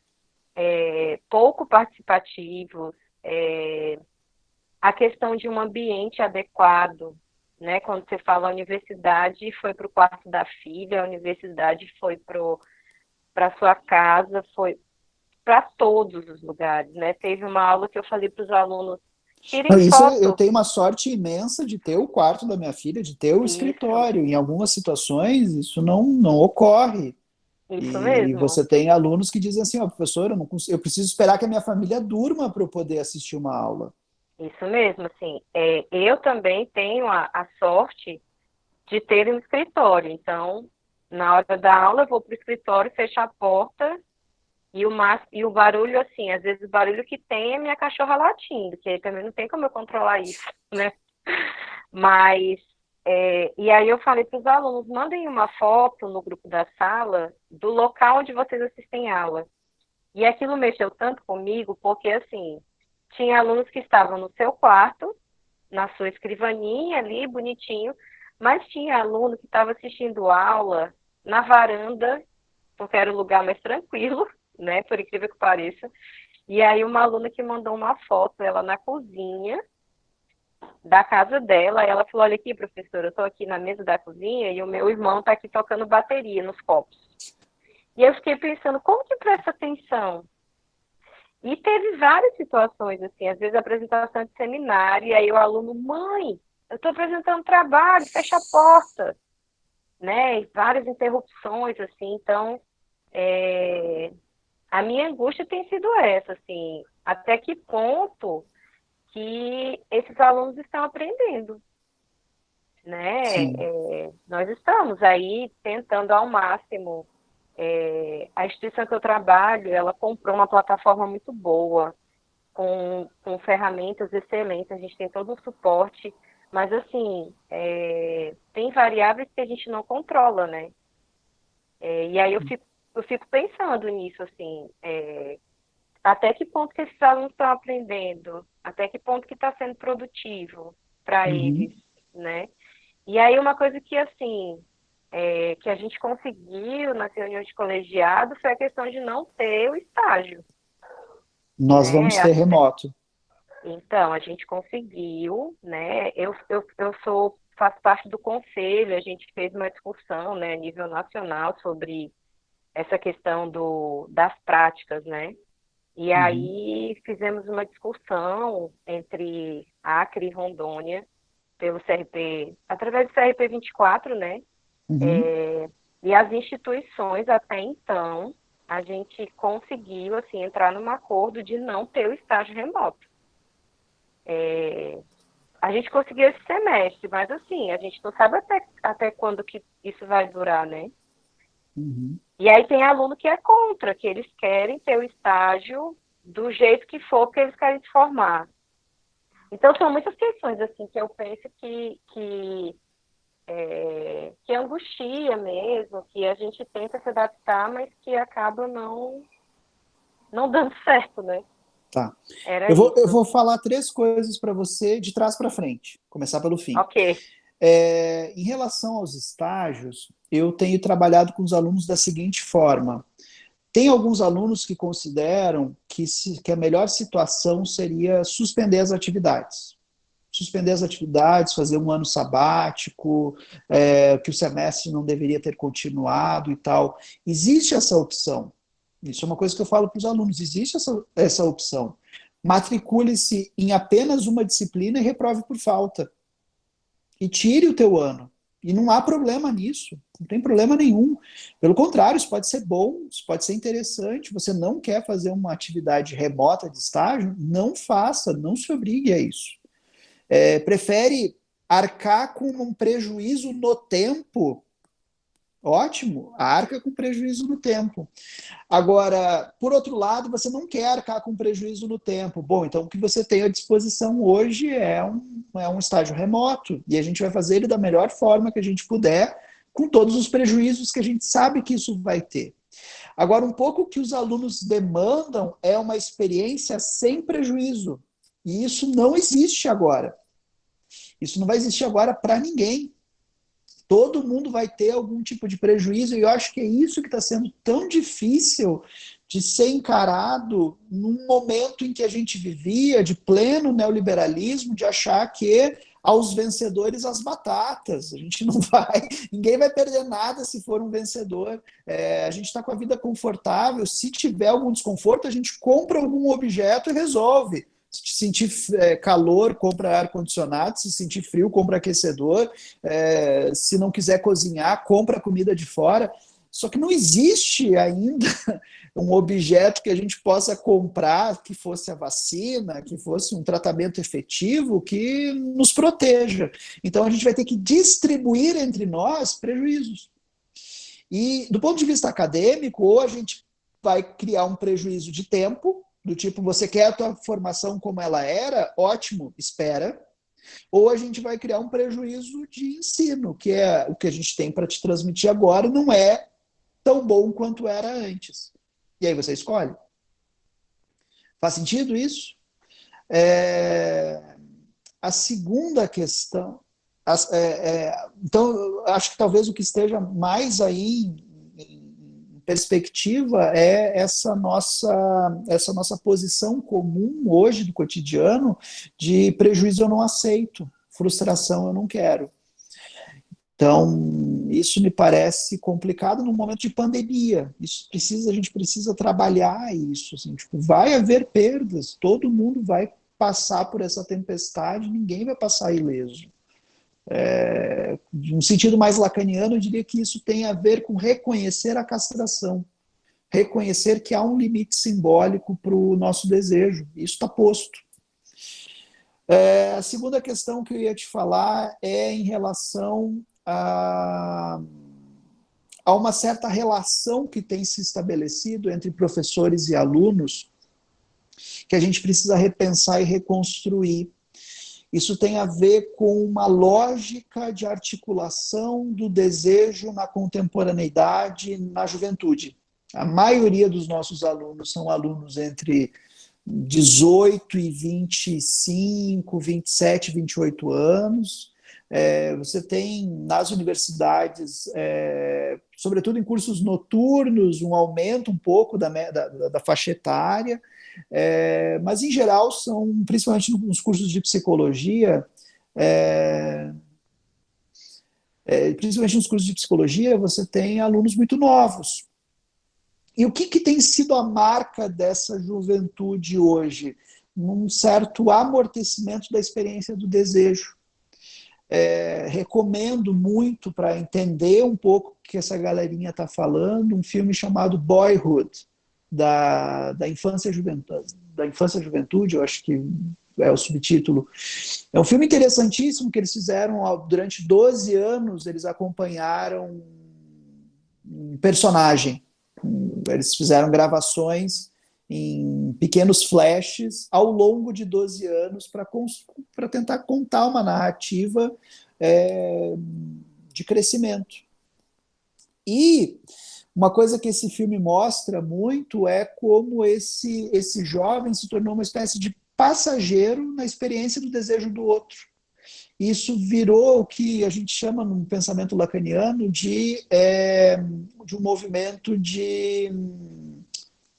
pouco participativos, a questão de um ambiente adequado, né? Quando você fala a universidade foi para o quarto da filha, a universidade foi para a sua casa, foi para todos os lugares, né? Teve uma aula que eu falei para os alunos, tirem Isso eu foto. tenho uma sorte imensa de ter o quarto da minha filha, de ter o escritório. Em algumas situações isso não ocorre. Isso E mesmo. você tem alunos que dizem assim, professor, eu preciso esperar que a minha família durma para eu poder assistir uma aula. Isso mesmo, assim, eu também tenho a sorte de ter um escritório, então, na hora da aula eu vou para o escritório, fecho a porta e o barulho, assim, às vezes o barulho que tem é minha cachorra latindo, que aí também não tem como eu controlar isso, né? Mas, e aí eu falei para os alunos, mandem uma foto no grupo da sala do local onde vocês assistem aula. E aquilo mexeu tanto comigo, porque, assim, tinha alunos que estavam no seu quarto, na sua escrivaninha ali, bonitinho, mas tinha aluno que estava assistindo aula na varanda, porque era o lugar mais tranquilo, né, por incrível que pareça. E aí uma aluna que mandou uma foto, ela na cozinha da casa dela, ela falou, olha aqui, professora, eu estou aqui na mesa da cozinha e o meu irmão está aqui tocando bateria nos copos. E eu fiquei pensando, como que presta atenção? E teve várias situações, assim, às vezes apresentação de seminário, e aí o aluno, mãe, eu estou apresentando trabalho, fecha a porta, né? E várias interrupções, assim, então, a minha angústia tem sido essa, assim, até que ponto que esses alunos estão aprendendo, né? Sim. Nós estamos aí tentando ao máximo. A instituição que eu trabalho, ela comprou uma plataforma muito boa, com ferramentas excelentes, a gente tem todo um suporte, mas assim, tem variáveis que a gente não controla, né? E aí eu fico pensando nisso, assim, até que ponto que esses alunos estão aprendendo, até que ponto que está sendo produtivo para eles, né? E aí uma coisa que, assim, que a gente conseguiu nas reuniões de colegiado foi a questão de não ter o estágio, Nós vamos né? ter remoto. Então, a gente conseguiu, né? Faço parte do conselho, a gente fez uma discussão, né, a nível nacional sobre essa questão das práticas, né? E aí fizemos uma discussão entre Acre e Rondônia, pelo CRP, através do CRP 24, né? E as instituições, até então, a gente conseguiu, assim, entrar num acordo de não ter o estágio remoto. A gente conseguiu esse semestre, mas assim, a gente não sabe até quando que isso vai durar, né? E aí tem aluno que é contra, que eles querem ter o estágio do jeito que for, porque eles querem se formar. Então, são muitas questões, assim, que eu penso que angustia mesmo, que a gente tenta se adaptar, mas que acaba não dando certo, né? Tá. Era Eu isso. vou falar 3 coisas para você de trás para frente, começar pelo fim. Ok. Em relação aos estágios, eu tenho trabalhado com os alunos da seguinte forma. Tem alguns alunos que consideram que a melhor situação seria suspender as atividades. Suspender as atividades, fazer um ano sabático, que o semestre não deveria ter continuado e tal. Existe essa opção. Isso é uma coisa que eu falo para os alunos. Existe essa opção. Matricule-se em apenas uma disciplina e reprove por falta. E tire o teu ano. E não há problema nisso, não tem problema nenhum. Pelo contrário, isso pode ser bom, isso pode ser interessante. Você não quer fazer uma atividade remota de estágio? Não faça, não se obrigue a isso. Prefere arcar com um prejuízo no tempo? Ótimo, arca com prejuízo no tempo. Agora, por outro lado, você não quer arcar com prejuízo no tempo. Bom, então o que você tem à disposição hoje é um estágio remoto, e a gente vai fazer ele da melhor forma que a gente puder, com todos os prejuízos que a gente sabe que isso vai ter. Agora, um pouco o que os alunos demandam é uma experiência sem prejuízo, e isso não existe agora. Isso não vai existir agora para ninguém. Todo mundo vai ter algum tipo de prejuízo, e eu acho que é isso que está sendo tão difícil de ser encarado num momento em que a gente vivia de pleno neoliberalismo, de achar que aos vencedores as batatas, a gente não vai, ninguém vai perder nada se for um vencedor, a gente está com a vida confortável, se tiver algum desconforto, a gente compra algum objeto e resolve. Se sentir calor, compra ar-condicionado. Se sentir frio, compra aquecedor. Se não quiser cozinhar, compra comida de fora. Só que não existe ainda um objeto que a gente possa comprar que fosse a vacina, que fosse um tratamento efetivo que nos proteja. Então a gente vai ter que distribuir entre nós prejuízos. E do ponto de vista acadêmico, ou a gente vai criar um prejuízo de tempo, do tipo, você quer a tua formação como ela era? Ótimo, espera. Ou a gente vai criar um prejuízo de ensino, que é o que a gente tem para te transmitir agora, não é tão bom quanto era antes. E aí você escolhe. Faz sentido isso? A segunda questão... então, acho que talvez o que esteja mais aí em perspectiva é essa nossa posição comum hoje do cotidiano de prejuízo eu não aceito, frustração eu não quero. Então, isso me parece complicado num momento de pandemia. A gente precisa trabalhar isso. Assim, tipo, vai haver perdas, todo mundo vai passar por essa tempestade, ninguém vai passar ileso. De um sentido mais lacaniano, eu diria que isso tem a ver com reconhecer a castração, reconhecer que há um limite simbólico para o nosso desejo. Isso está posto. A segunda questão que eu ia te falar é em relação a uma certa relação que tem se estabelecido entre professores e alunos, que a gente precisa repensar e reconstruir. Isso tem a ver com uma lógica de articulação do desejo na contemporaneidade, na juventude. A maioria dos nossos alunos são alunos entre 18 e 25, 27, 28 anos. Você tem nas universidades, sobretudo em cursos noturnos, um aumento um pouco da faixa etária, mas em geral são, principalmente nos cursos de psicologia, você tem alunos muito novos. E o que tem sido a marca dessa juventude hoje? Um certo amortecimento da experiência do desejo. Recomendo muito, para entender um pouco o que essa galerinha está falando, um filme chamado Boyhood, da infância e juventude, eu acho que é o subtítulo. É um filme interessantíssimo que eles fizeram durante 12 anos, eles acompanharam um personagem. Eles fizeram gravações em pequenos flashes ao longo de 12 anos para tentar contar uma narrativa de crescimento. E uma coisa que esse filme mostra muito é como esse jovem se tornou uma espécie de passageiro na experiência do desejo do outro. Isso virou o que a gente chama, num pensamento lacaniano, de um movimento de...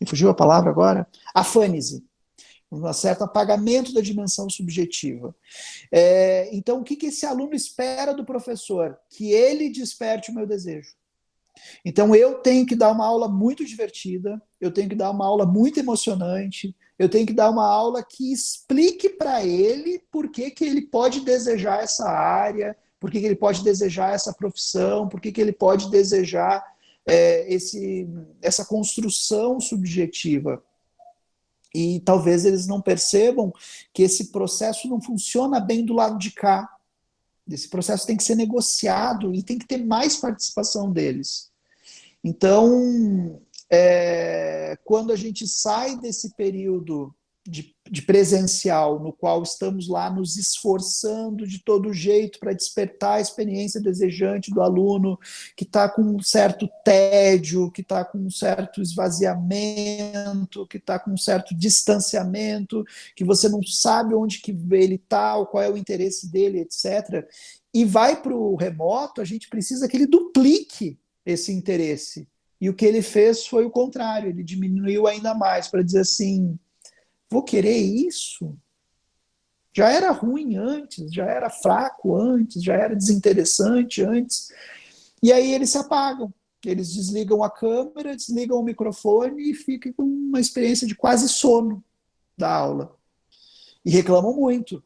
Me fugiu a palavra agora? Afânise. Um certo apagamento da dimensão subjetiva. Então, o que esse aluno espera do professor? Que ele desperte o meu desejo. Então, eu tenho que dar uma aula muito divertida, eu tenho que dar uma aula muito emocionante, eu tenho que dar uma aula que explique para ele por que ele pode desejar essa área, por que ele pode desejar essa profissão, por que ele pode desejar essa construção subjetiva. E talvez eles não percebam que esse processo não funciona bem do lado de cá. Esse processo tem que ser negociado e tem que ter mais participação deles. Então, quando a gente sai desse período de presencial, no qual estamos lá nos esforçando de todo jeito para despertar a experiência desejante do aluno, que está com um certo tédio, que está com um certo esvaziamento, que está com um certo distanciamento, que você não sabe onde que ele está, qual é o interesse dele, etc. E vai para o remoto, a gente precisa que ele duplique esse interesse. E o que ele fez foi o contrário, ele diminuiu ainda mais, para dizer assim, vou querer isso? Já era ruim antes, já era fraco antes, já era desinteressante antes. E aí eles se apagam, eles desligam a câmera, desligam o microfone e ficam com uma experiência de quase sono da aula. E reclamam muito.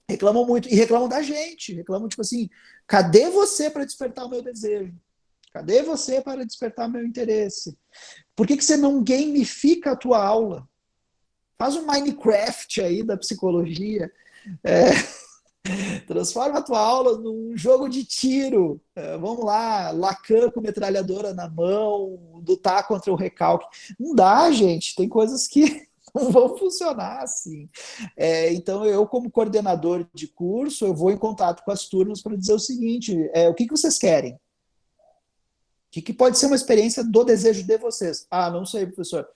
E reclamam da gente, reclamam tipo assim, cadê você para despertar o meu desejo? Cadê você para despertar meu interesse? Por que você não gamifica a tua aula? Faz um Minecraft aí da psicologia. Transforma a tua aula num jogo de tiro. Vamos lá, Lacan com metralhadora na mão, lutar contra o recalque. Não dá, gente. Tem coisas que não vão funcionar assim. Então, eu, como coordenador de curso, eu vou em contato com as turmas para dizer o seguinte, o que vocês querem? O que pode ser uma experiência do desejo de vocês? Ah, não sei, professor.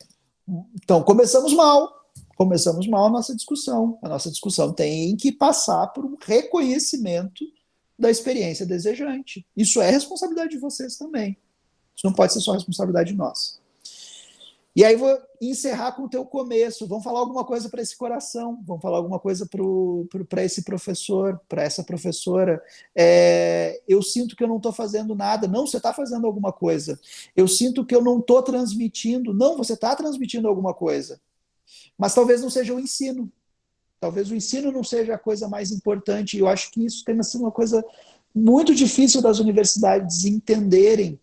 Então, começamos mal a nossa discussão. A nossa discussão tem que passar por um reconhecimento da experiência desejante. Isso é responsabilidade de vocês também. Isso não pode ser só responsabilidade nossa. E aí vou encerrar com o teu começo. Vamos falar alguma coisa para esse coração, vamos falar alguma coisa para esse professor, para essa professora. Eu sinto que eu não estou fazendo nada. Não, você está fazendo alguma coisa. Eu sinto que eu não estou transmitindo. Não, você está transmitindo alguma coisa. Mas talvez não seja o ensino. Talvez o ensino não seja a coisa mais importante. E eu acho que isso tem sido uma coisa muito difícil das universidades entenderem.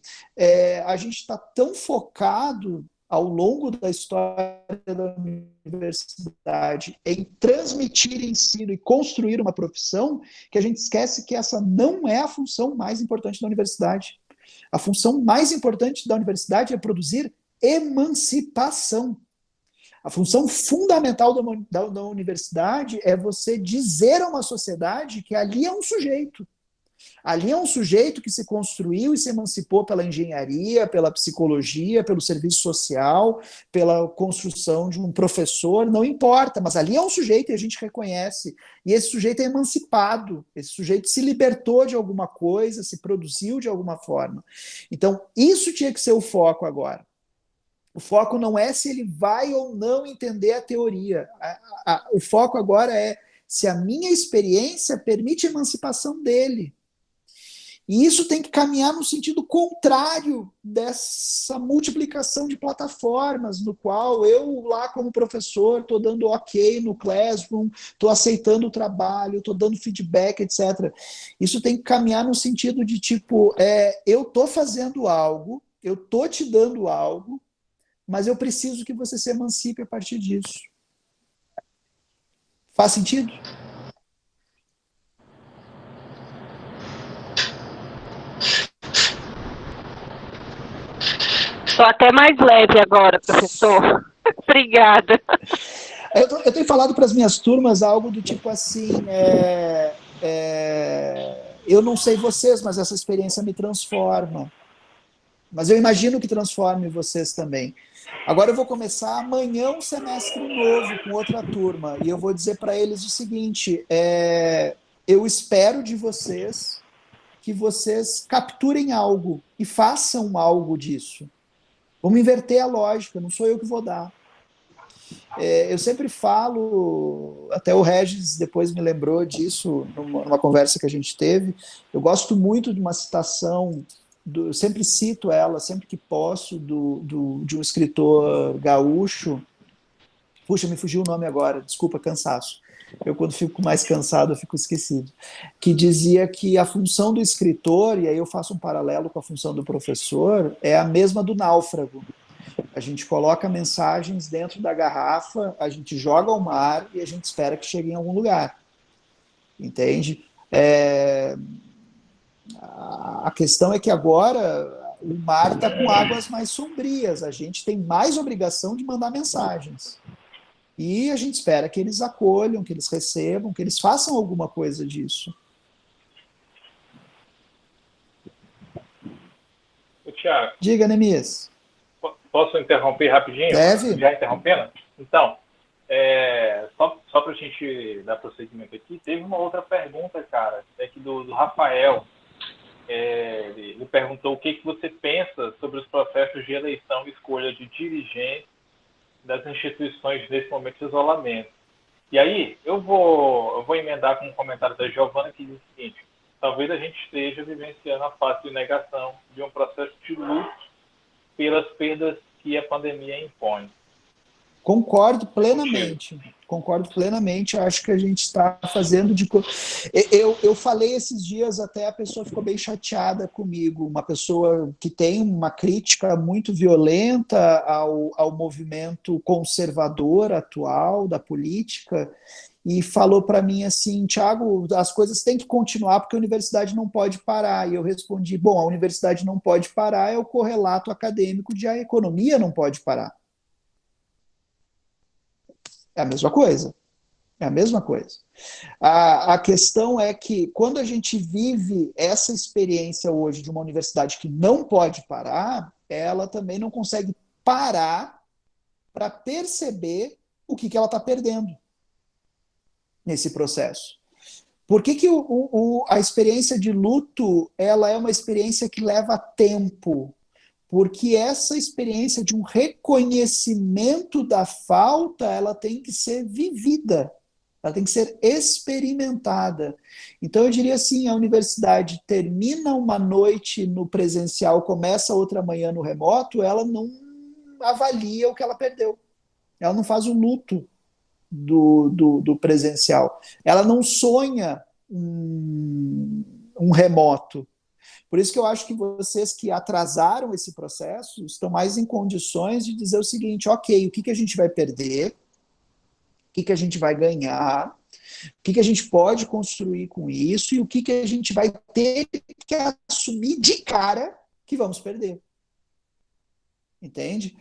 A gente está tão focado ao longo da história da universidade em transmitir ensino e construir uma profissão, que a gente esquece que essa não é a função mais importante da universidade. A função mais importante da universidade é produzir emancipação. A função fundamental da universidade é você dizer a uma sociedade que ali é um sujeito. Ali é um sujeito que se construiu e se emancipou pela engenharia, pela psicologia, pelo serviço social, pela construção de um professor, não importa, mas ali é um sujeito e a gente reconhece. E esse sujeito é emancipado, esse sujeito se libertou de alguma coisa, se produziu de alguma forma. Então, isso tinha que ser o foco agora. O foco não é se ele vai ou não entender a teoria. O foco agora é se a minha experiência permite a emancipação dele. E isso tem que caminhar no sentido contrário dessa multiplicação de plataformas, no qual eu, lá como professor, estou dando ok no Classroom, estou aceitando o trabalho, estou dando feedback, etc. Isso tem que caminhar no sentido de, tipo, eu estou fazendo algo, eu estou te dando algo, mas eu preciso que você se emancipe a partir disso. Faz sentido? Estou até mais leve agora, professor. Obrigada. Eu tenho falado para as minhas turmas algo do tipo assim, eu não sei vocês, mas essa experiência me transforma. Mas eu imagino que transforme vocês também. Agora eu vou começar amanhã um semestre novo com outra turma, e eu vou dizer para eles o seguinte, eu espero de vocês que vocês capturem algo e façam algo disso. Vamos inverter a lógica, não sou eu que vou dar. Eu sempre falo, até o Regis depois me lembrou disso, numa conversa que a gente teve, eu gosto muito de uma citação, eu sempre cito ela, sempre que posso, de um escritor gaúcho, puxa, me fugiu o nome agora, desculpa, cansaço. Eu, quando fico mais cansado, eu fico esquecido. Que dizia que a função do escritor, e aí eu faço um paralelo com a função do professor, é a mesma do náufrago. A gente coloca mensagens dentro da garrafa, a gente joga ao mar e a gente espera que chegue em algum lugar. Entende? A questão é que agora o mar está com águas mais sombrias, a gente tem mais obrigação de mandar mensagens. E a gente espera que eles acolham, que eles recebam, que eles façam alguma coisa disso. Tiago. Diga, Neemias. Posso interromper rapidinho? Deve. Já interrompendo? Então, só para a gente dar prosseguimento aqui, teve uma outra pergunta, cara, aqui do Rafael. Ele perguntou o que você pensa sobre os processos de eleição e escolha de dirigentes das instituições nesse momento de isolamento. E aí, eu vou emendar com um comentário da Giovana que diz o seguinte: talvez a gente esteja vivenciando a fase de negação de um processo de luto pelas perdas que a pandemia impõe. Concordo plenamente. Acho que a gente está fazendo de... Eu falei esses dias, até a pessoa ficou bem chateada comigo, uma pessoa que tem uma crítica muito violenta ao movimento conservador atual da política, e falou para mim assim: Tiago, as coisas têm que continuar porque a universidade não pode parar. E eu respondi: bom, a universidade não pode parar é o correlato acadêmico de a economia não pode parar. É a mesma coisa. É a mesma coisa. A questão é que, quando a gente vive essa experiência hoje de uma universidade que não pode parar, ela também não consegue parar para perceber o que ela está perdendo nesse processo. Por que a experiência de luto ela é uma experiência que leva tempo? Porque essa experiência de um reconhecimento da falta, ela tem que ser vivida, ela tem que ser experimentada. Então, eu diria assim, a universidade termina uma noite no presencial, começa outra manhã no remoto, ela não avalia o que ela perdeu. Ela não faz o luto do presencial. Ela não sonha um remoto. Por isso que eu acho que vocês que atrasaram esse processo estão mais em condições de dizer o seguinte: ok, o que a gente vai perder? O que a gente vai ganhar? O que a gente pode construir com isso? E o que a gente vai ter que assumir de cara que vamos perder? Entende?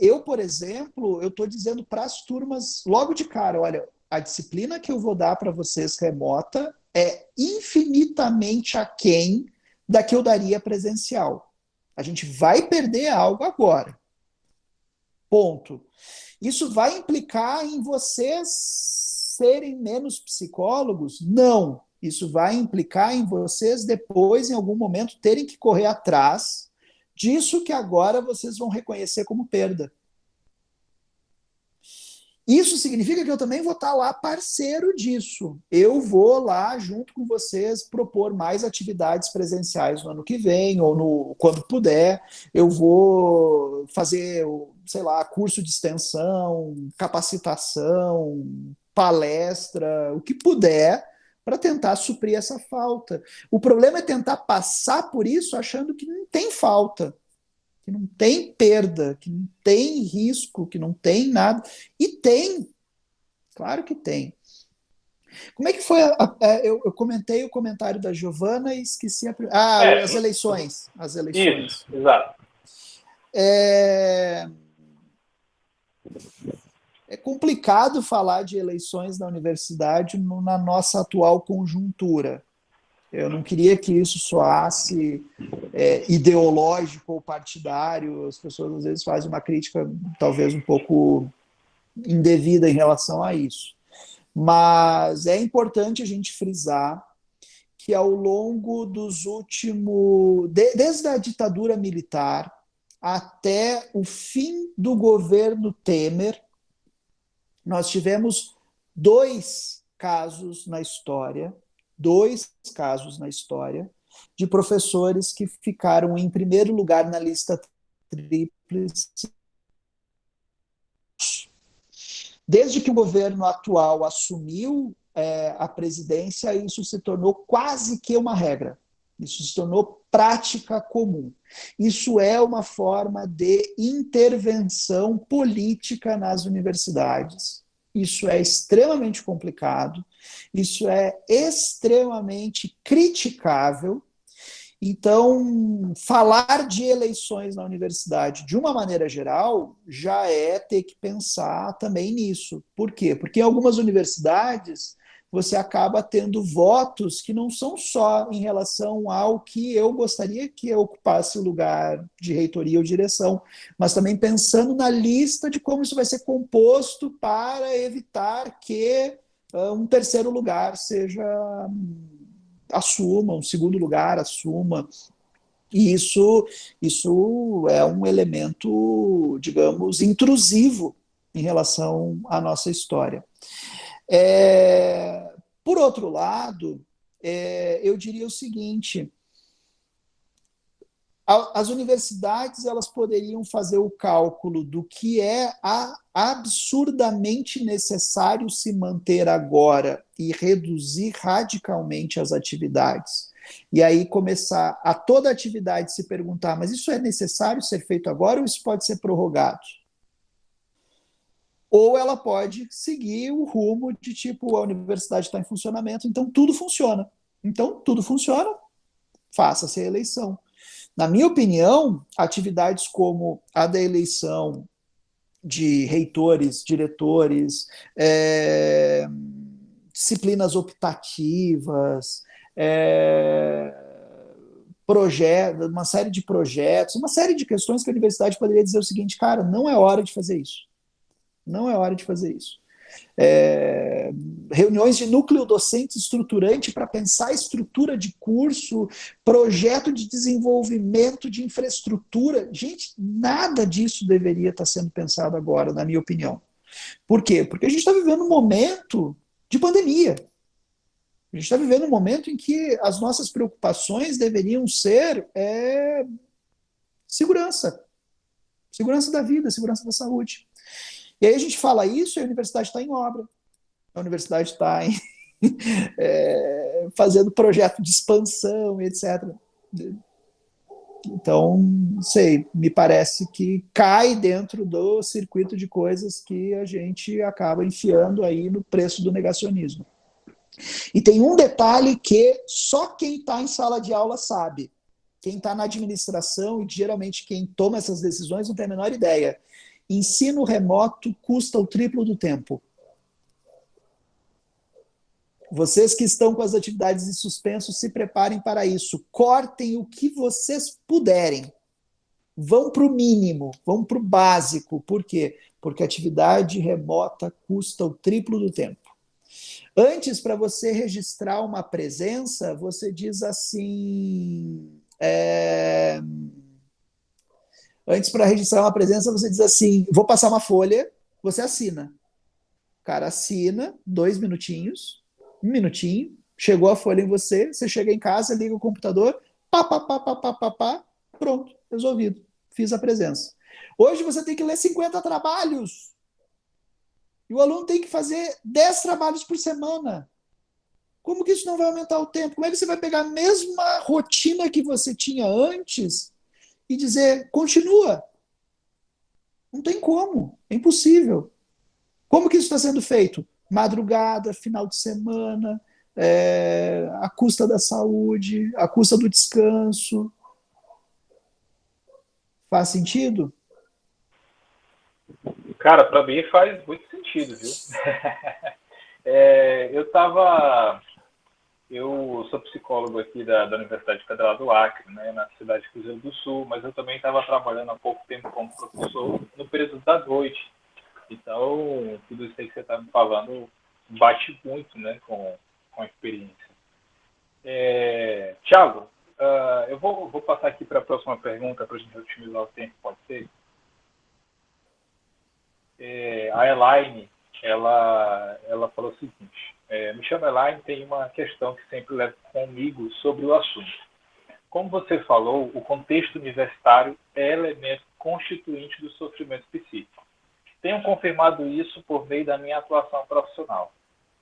Eu, por exemplo, eu estou dizendo para as turmas logo de cara, olha, a disciplina que eu vou dar para vocês remota é infinitamente aquém da que eu daria presencial. A gente vai perder algo agora. Ponto. Isso vai implicar em vocês serem menos psicólogos? Não. Isso vai implicar em vocês depois, em algum momento, terem que correr atrás disso que agora vocês vão reconhecer como perda. Isso significa que eu também vou estar lá parceiro disso. Eu vou lá, junto com vocês, propor mais atividades presenciais no ano que vem, ou quando puder. Eu vou fazer, sei lá, curso de extensão, capacitação, palestra, o que puder, para tentar suprir essa falta. O problema é tentar passar por isso achando que não tem falta, que não tem perda, que não tem risco, que não tem nada. E tem, claro que tem. Como é que foi? Eu comentei o comentário da Giovana e esqueci as eleições. As eleições. Isso, exato. É complicado falar de eleições na universidade na nossa atual conjuntura. Eu não queria que isso soasse ideológico ou partidário. As pessoas às vezes fazem uma crítica talvez um pouco indevida em relação a isso. Mas é importante a gente frisar que ao longo dos últimos... Desde a ditadura militar até o fim do governo Temer, nós tivemos dois casos na história de professores que ficaram em primeiro lugar na lista tríplice. Desde que o governo atual assumiu a presidência, isso se tornou quase que uma regra. Isso se tornou prática comum. Isso é uma forma de intervenção política nas universidades. Isso é extremamente complicado, isso é extremamente criticável. Então, falar de eleições na universidade, de uma maneira geral, já é ter que pensar também nisso. Por quê? Porque em algumas universidades você acaba tendo votos que não são só em relação ao que eu gostaria que eu ocupasse o lugar de reitoria ou direção, mas também pensando na lista de como isso vai ser composto para evitar que um terceiro lugar assuma, um segundo lugar assuma. E isso é um elemento, digamos, intrusivo em relação à nossa história. Por outro lado, eu diria o seguinte: as universidades elas poderiam fazer o cálculo do que é absurdamente necessário se manter agora e reduzir radicalmente as atividades. E aí começar a toda atividade se perguntar, mas isso é necessário ser feito agora ou isso pode ser prorrogado? Ou ela pode seguir o rumo de tipo, a universidade está em funcionamento, então tudo funciona. Então, tudo funciona, faça-se a eleição. Na minha opinião, atividades como a da eleição de reitores, diretores, disciplinas optativas, uma série de projetos, uma série de questões que a universidade poderia dizer o seguinte, cara, não é hora de fazer isso. Não é hora de fazer isso. Reuniões de núcleo docente estruturante para pensar a estrutura de curso, projeto de desenvolvimento de infraestrutura. Gente, nada disso deveria estar sendo pensado agora, na minha opinião. Por quê? Porque a gente está vivendo um momento de pandemia. A gente está vivendo um momento em que as nossas preocupações deveriam ser segurança. Segurança da vida, segurança da saúde. E aí a gente fala isso e a universidade está em obra. A universidade está fazendo projeto de expansão, etc. Então, não sei, me parece que cai dentro do circuito de coisas que a gente acaba enfiando aí no preço do negacionismo. E tem um detalhe que só quem está em sala de aula sabe. quem está na administração, e geralmente quem toma essas decisões, não tem a menor ideia. Ensino remoto custa o triplo do tempo. Vocês que estão com as atividades em suspenso, se preparem para isso. Cortem o que vocês puderem. Vão para o mínimo, vão para o básico. Por quê? Porque a atividade remota custa o triplo do tempo. Antes, para você registrar uma presença, você diz assim... Antes, para registrar uma presença, você diz assim, vou passar uma folha, você assina. O cara assina, 2 minutinhos, 1 minutinho, chegou a folha em você, você chega em casa, liga o computador, pá, pronto, resolvido, fiz a presença. Hoje você tem que ler 50 trabalhos, e o aluno tem que fazer 10 trabalhos por semana. Como que isso não vai aumentar o tempo? Como é que você vai pegar a mesma rotina que você tinha antes e dizer, continua? Não tem como, é impossível. Como que isso está sendo feito? Madrugada, final de semana, à custa da saúde, à custa do descanso. Faz sentido? Cara, para mim faz muito sentido, viu? Eu sou psicólogo aqui da Universidade Federal do Acre, né, na cidade de Cruzeiro do Sul, mas eu também estava trabalhando há pouco tempo como professor no período da noite. Então, tudo isso aí que você está me falando bate muito, né, com a experiência. Thiago, eu vou passar aqui para a próxima pergunta para a gente otimizar o tempo, pode ser? A Elaine, ela falou o seguinte, me chamo Elaine, tem uma questão que sempre levo comigo sobre o assunto. Como você falou, o contexto universitário é elemento constituinte do sofrimento psíquico. Tenho confirmado isso por meio da minha atuação profissional.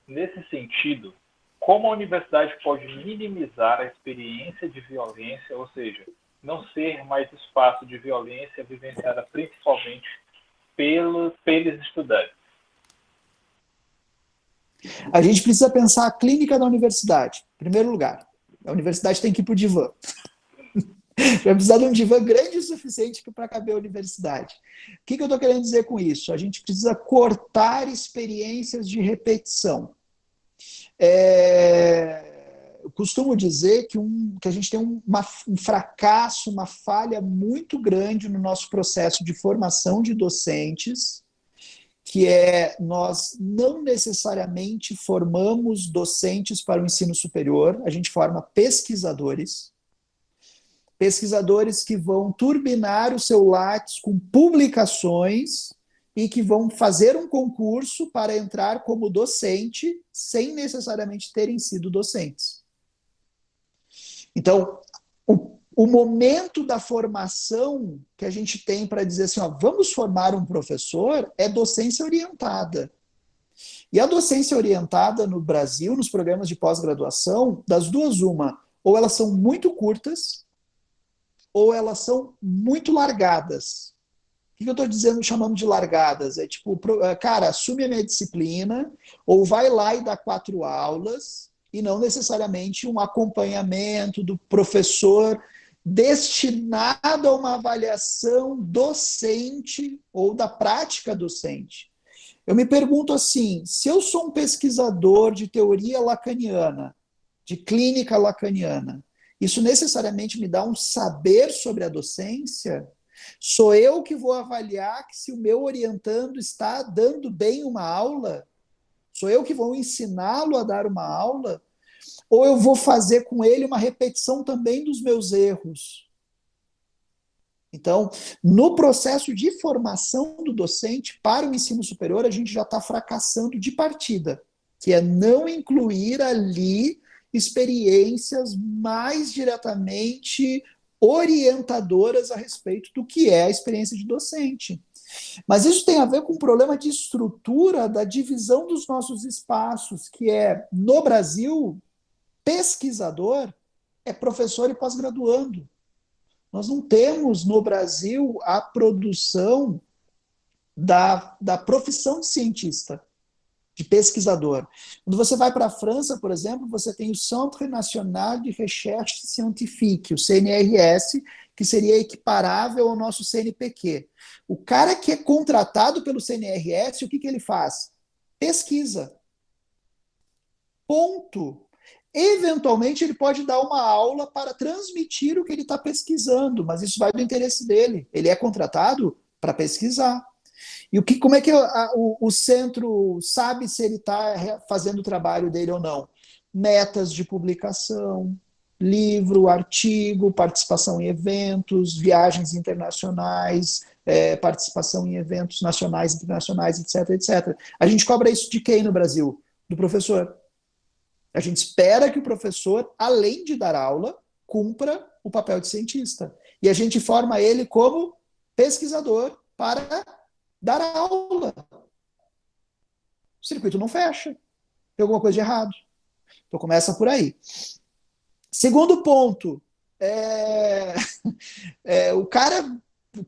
Nesse sentido, como a universidade pode minimizar a experiência de violência, ou seja, não ser mais espaço de violência vivenciada principalmente pelos estudantes? A gente precisa pensar a clínica da universidade, em primeiro lugar. A universidade tem que ir para o divã. Vai precisar de um divã grande o suficiente para caber a universidade. O que eu estou querendo dizer com isso? A gente precisa cortar experiências de repetição. Eu costumo dizer que a gente tem um fracasso, uma falha muito grande no nosso processo de formação de docentes, que nós não necessariamente formamos docentes para o ensino superior, a gente forma pesquisadores que vão turbinar o seu Lattes com publicações e que vão fazer um concurso para entrar como docente sem necessariamente terem sido docentes. Então, o momento da formação que a gente tem para dizer assim, vamos formar um professor, é docência orientada. E a docência orientada no Brasil, nos programas de pós-graduação, das duas uma, ou elas são muito curtas, ou elas são muito largadas. O que eu estou dizendo, chamando de largadas? É tipo, cara, assume a minha disciplina, ou vai lá e dá 4 aulas, e não necessariamente um acompanhamento do professor destinado a uma avaliação docente ou da prática docente. Eu me pergunto assim, se eu sou um pesquisador de teoria lacaniana, de clínica lacaniana, isso necessariamente me dá um saber sobre a docência? Sou eu que vou avaliar que se o meu orientando está dando bem uma aula? Sou eu que vou ensiná-lo a dar uma aula? Ou eu vou fazer com ele uma repetição também dos meus erros? Então, no processo de formação do docente para o ensino superior, a gente já está fracassando de partida, que é não incluir ali experiências mais diretamente orientadoras a respeito do que é a experiência de docente. Mas isso tem a ver com um problema de estrutura da divisão dos nossos espaços, que no Brasil, pesquisador é professor e pós-graduando. Nós não temos no Brasil a produção da profissão de cientista. de pesquisador. Quando você vai para a França, por exemplo, você tem o Centre National de Recherche Scientifique, o CNRS, que seria equiparável ao nosso CNPq. O cara que é contratado pelo CNRS, o que ele faz? Pesquisa. Ponto. Eventualmente, ele pode dar uma aula para transmitir o que ele está pesquisando, mas isso vai do interesse dele. Ele é contratado para pesquisar. E como é que o centro sabe se ele está fazendo o trabalho dele ou não? Metas de publicação, livro, artigo, participação em eventos, viagens internacionais, participação em eventos nacionais, internacionais, etc, etc. A gente cobra isso de quem no Brasil? Do professor. A gente espera que o professor, além de dar aula, cumpra o papel de cientista. E a gente forma ele como pesquisador para dar aula. O circuito não fecha. Tem alguma coisa de errado. Então começa por aí. Segundo ponto, o cara,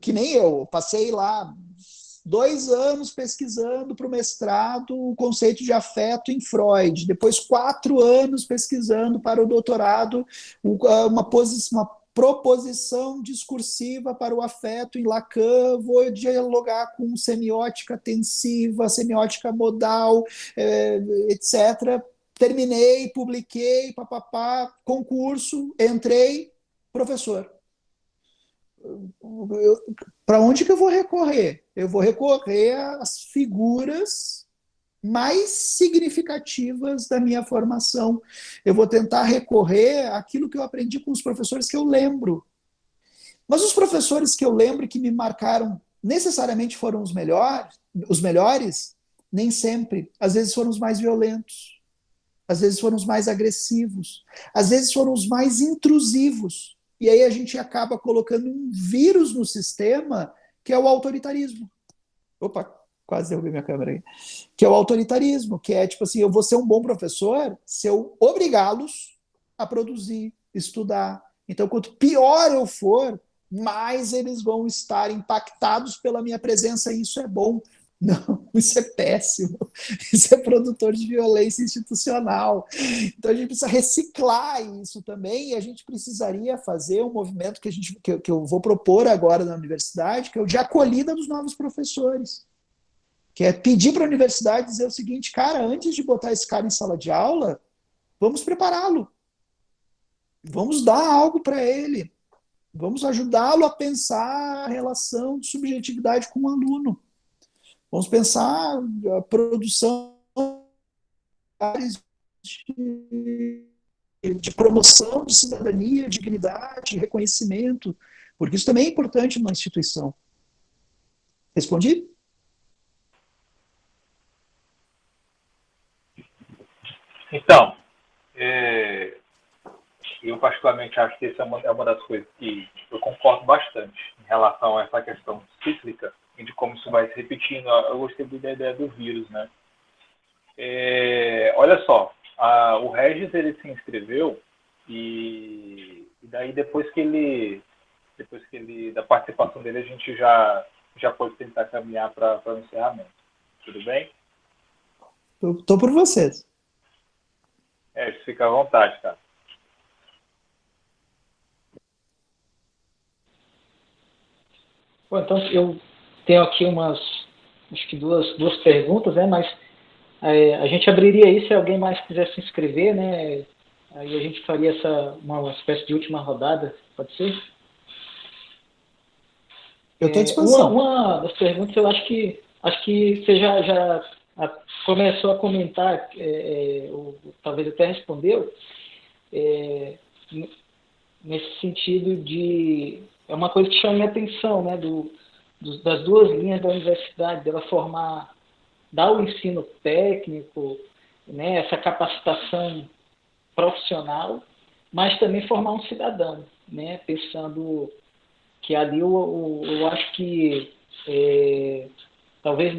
que nem eu, passei lá 2 anos pesquisando para o mestrado o conceito de afeto em Freud, depois 4 anos pesquisando para o doutorado uma proposição discursiva para o afeto em Lacan, vou dialogar com semiótica tensiva, semiótica modal, etc. Terminei, publiquei, concurso, entrei, professor. Para onde que eu vou recorrer? Eu vou recorrer às figuras mais significativas da minha formação. Eu vou tentar recorrer àquilo que eu aprendi com os professores que eu lembro. Mas os professores que eu lembro que me marcaram necessariamente foram os melhores, nem sempre. Às vezes foram os mais violentos. Às vezes foram os mais agressivos. Às vezes foram os mais intrusivos. E aí a gente acaba colocando um vírus no sistema, que é o autoritarismo. Opa, quase derrubei minha câmera aí. Que é o autoritarismo, que é tipo assim, eu vou ser um bom professor se eu obrigá-los a produzir, estudar. Então, quanto pior eu for, mais eles vão estar impactados pela minha presença, e isso é bom. Não, isso é péssimo. Isso é produtor de violência institucional. Então a gente precisa reciclar isso também, e a gente precisaria fazer um movimento que eu vou propor agora na universidade, que é o de acolhida dos novos professores. Que é pedir para a universidade dizer o seguinte, cara, antes de botar esse cara em sala de aula, vamos prepará-lo. Vamos dar algo para ele. Vamos ajudá-lo a pensar a relação de subjetividade com o aluno. Vamos pensar a produção de promoção de cidadania, dignidade, reconhecimento, porque isso também é importante numa instituição. Respondi? Então, eu particularmente acho que essa é uma das coisas que eu concordo bastante em relação a essa questão cíclica e de como isso vai se repetindo. Eu gostei da ideia do vírus, né? Olha só, o Regis, ele se inscreveu e daí depois que da participação dele, a gente já pode tentar caminhar para o encerramento. Tudo bem? Estou por vocês. Fica à vontade, cara. Bom, então eu tenho aqui acho que duas perguntas, né? Mas a gente abriria aí se alguém mais quiser se inscrever, né? Aí a gente faria uma espécie de última rodada, pode ser? Eu estou à disposição. Uma das perguntas, eu acho que você já começou a comentar, ou talvez até respondeu, nesse sentido de... É uma coisa que chama minha atenção, né? Das duas linhas da universidade, dela dar o ensino técnico, né? Essa capacitação profissional, mas também formar um cidadão, né? Pensando que ali eu acho que talvez,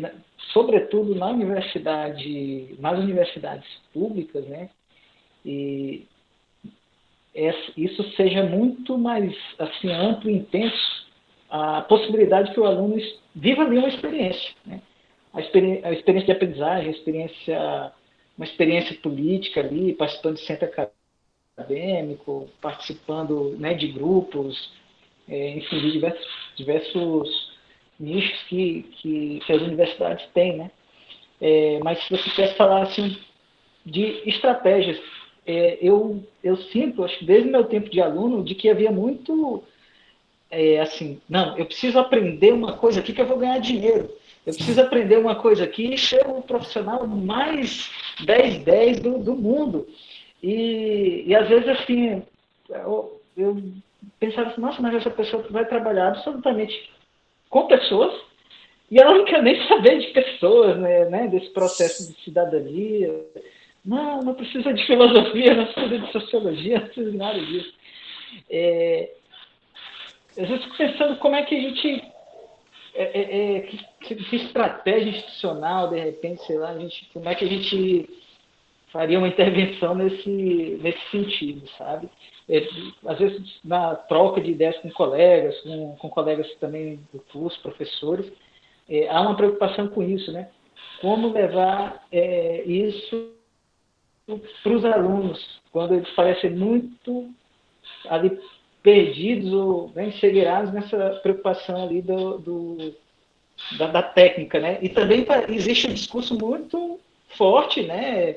sobretudo nas universidades públicas, né? E isso seja muito mais assim, amplo e intenso, a possibilidade que o aluno viva ali uma experiência, né? a experiência de aprendizagem, uma experiência política ali, participando de centro acadêmico, participando, né, de grupos, enfim, de diversos nichos que as universidades têm, né? Mas se você quer falar assim, de estratégias, eu sinto, acho que desde o meu tempo de aluno, de que havia muito assim, não, eu preciso aprender uma coisa aqui que eu vou ganhar dinheiro. Eu preciso aprender uma coisa aqui e ser o profissional mais 10/10 do mundo. E às vezes, assim, eu pensava assim, nossa, mas essa pessoa vai trabalhar absolutamente com pessoas e ela não quer nem saber de pessoas, né, desse processo de cidadania. Não precisa de filosofia, não precisa de sociologia, não precisa de nada disso. Às vezes fico pensando como é que a gente... que estratégia institucional, de repente, sei lá, como é que a gente faria uma intervenção nesse sentido, sabe? Às vezes, na troca de ideias com colegas, com colegas também do curso, professores, há uma preocupação com isso, né? Como levar isso para os alunos, quando eles parecem muito ali perdidos ou bem segurados nessa preocupação ali da técnica, né? E também existe um discurso muito forte, né?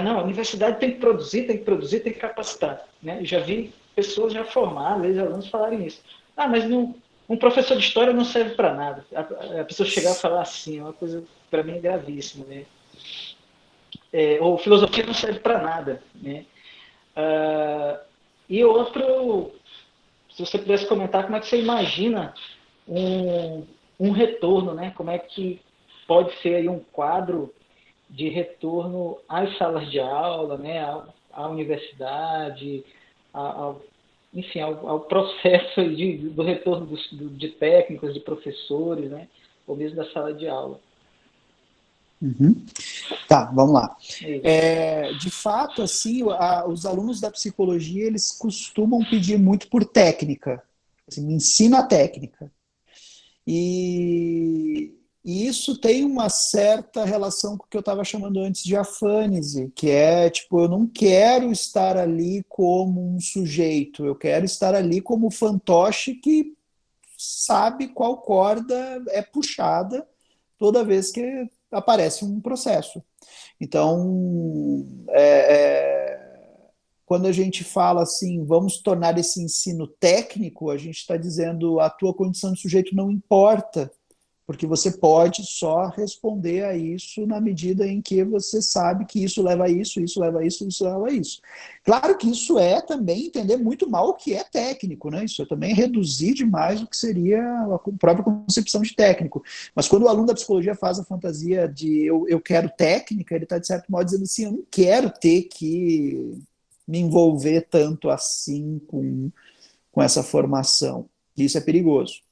Não, a universidade tem que produzir, tem que capacitar, né? Eu já vi pessoas já formadas, alunos falarem isso. Mas um professor de história não serve para nada. A pessoa chegar a falar assim, é uma coisa para mim gravíssima, né? Ou filosofia não serve para nada, né? E outro, se você pudesse comentar, como é que você imagina um retorno, né? Como é que pode ser aí um quadro de retorno às salas de aula, né? À universidade, enfim, ao processo do retorno de técnicos, de professores, né? Ou mesmo da sala de aula. Uhum. Tá, vamos lá. De fato, assim, os alunos da psicologia, eles costumam pedir muito por técnica. Assim, me ensina a técnica. E isso tem uma certa relação com o que eu estava chamando antes de afânise, que é, tipo, eu não quero estar ali como um sujeito, eu quero estar ali como o fantoche que sabe qual corda é puxada toda vez que aparece um processo. Então, quando a gente fala assim, vamos tornar esse ensino técnico, a gente está dizendo a tua condição de sujeito não importa, porque você pode só responder a isso na medida em que você sabe que isso leva a isso, isso leva a isso, isso leva a isso. Claro que isso é também entender muito mal o que é técnico, né? Isso é também reduzir demais o que seria a própria concepção de técnico. Mas quando o aluno da psicologia faz a fantasia de eu quero técnica, ele está, de certo modo, dizendo assim, eu não quero ter que me envolver tanto assim com essa formação. Isso é perigoso.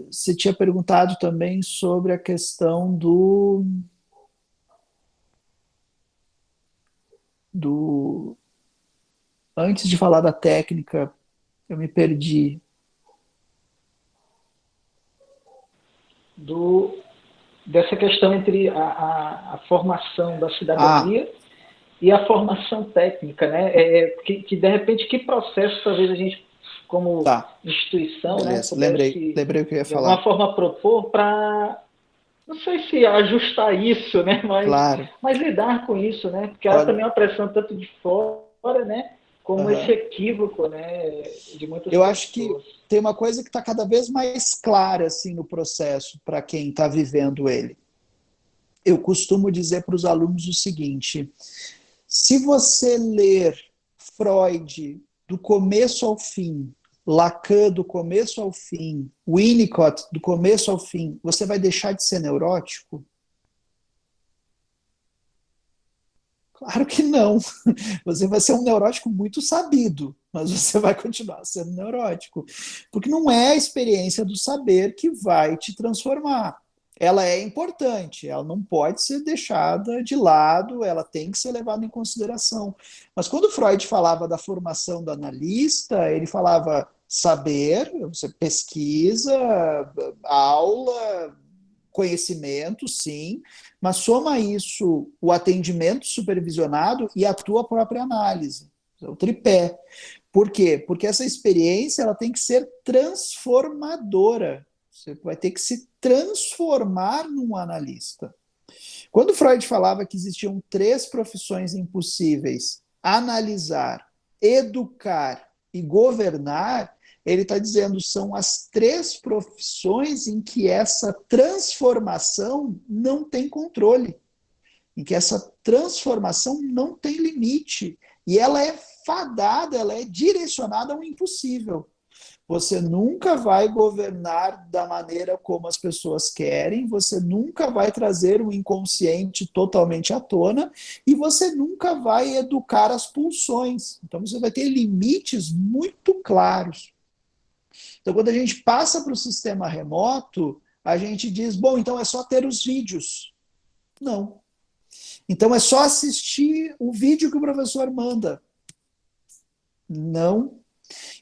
Você tinha perguntado também sobre a questão Antes de falar da técnica, eu me perdi. Dessa questão entre a formação da cidadania e a formação técnica, né? Que de repente, que processo talvez a gente, como instituição, né, lembrei o que eu ia falar. De alguma forma propor para, não sei se ajustar isso, né? Mas lidar com isso, né? Porque há também uma pressão tanto de fora, né? Como esse equívoco, né? De muitas pessoas. Eu acho que tem uma coisa que está cada vez mais clara assim, no processo para quem está vivendo ele. Eu costumo dizer para os alunos o seguinte: se você ler Freud do começo ao fim, Lacan do começo ao fim, Winnicott do começo ao fim, você vai deixar de ser neurótico? Claro que não. Você vai ser um neurótico muito sabido, mas você vai continuar sendo neurótico. Porque não é a experiência do saber que vai te transformar. Ela é importante, ela não pode ser deixada de lado, ela tem que ser levada em consideração. Mas quando Freud falava da formação do analista, ele falava saber, você pesquisa, aula, conhecimento, sim, mas soma isso o atendimento supervisionado e a tua própria análise, o tripé. Por quê? Porque essa experiência ela tem que ser transformadora. Você vai ter que se transformar num analista. Quando Freud falava que existiam 3 profissões impossíveis, analisar, educar e governar, ele está dizendo são as 3 profissões em que essa transformação não tem controle, em que essa transformação não tem limite, e ela é fadada, ela é direcionada ao impossível. Você nunca vai governar da maneira como as pessoas querem, você nunca vai trazer o inconsciente totalmente à tona e você nunca vai educar as pulsões. Então você vai ter limites muito claros. Então quando a gente passa para o sistema remoto, a gente diz, bom, então é só ter os vídeos. Não. Então é só assistir o vídeo que o professor manda. Não.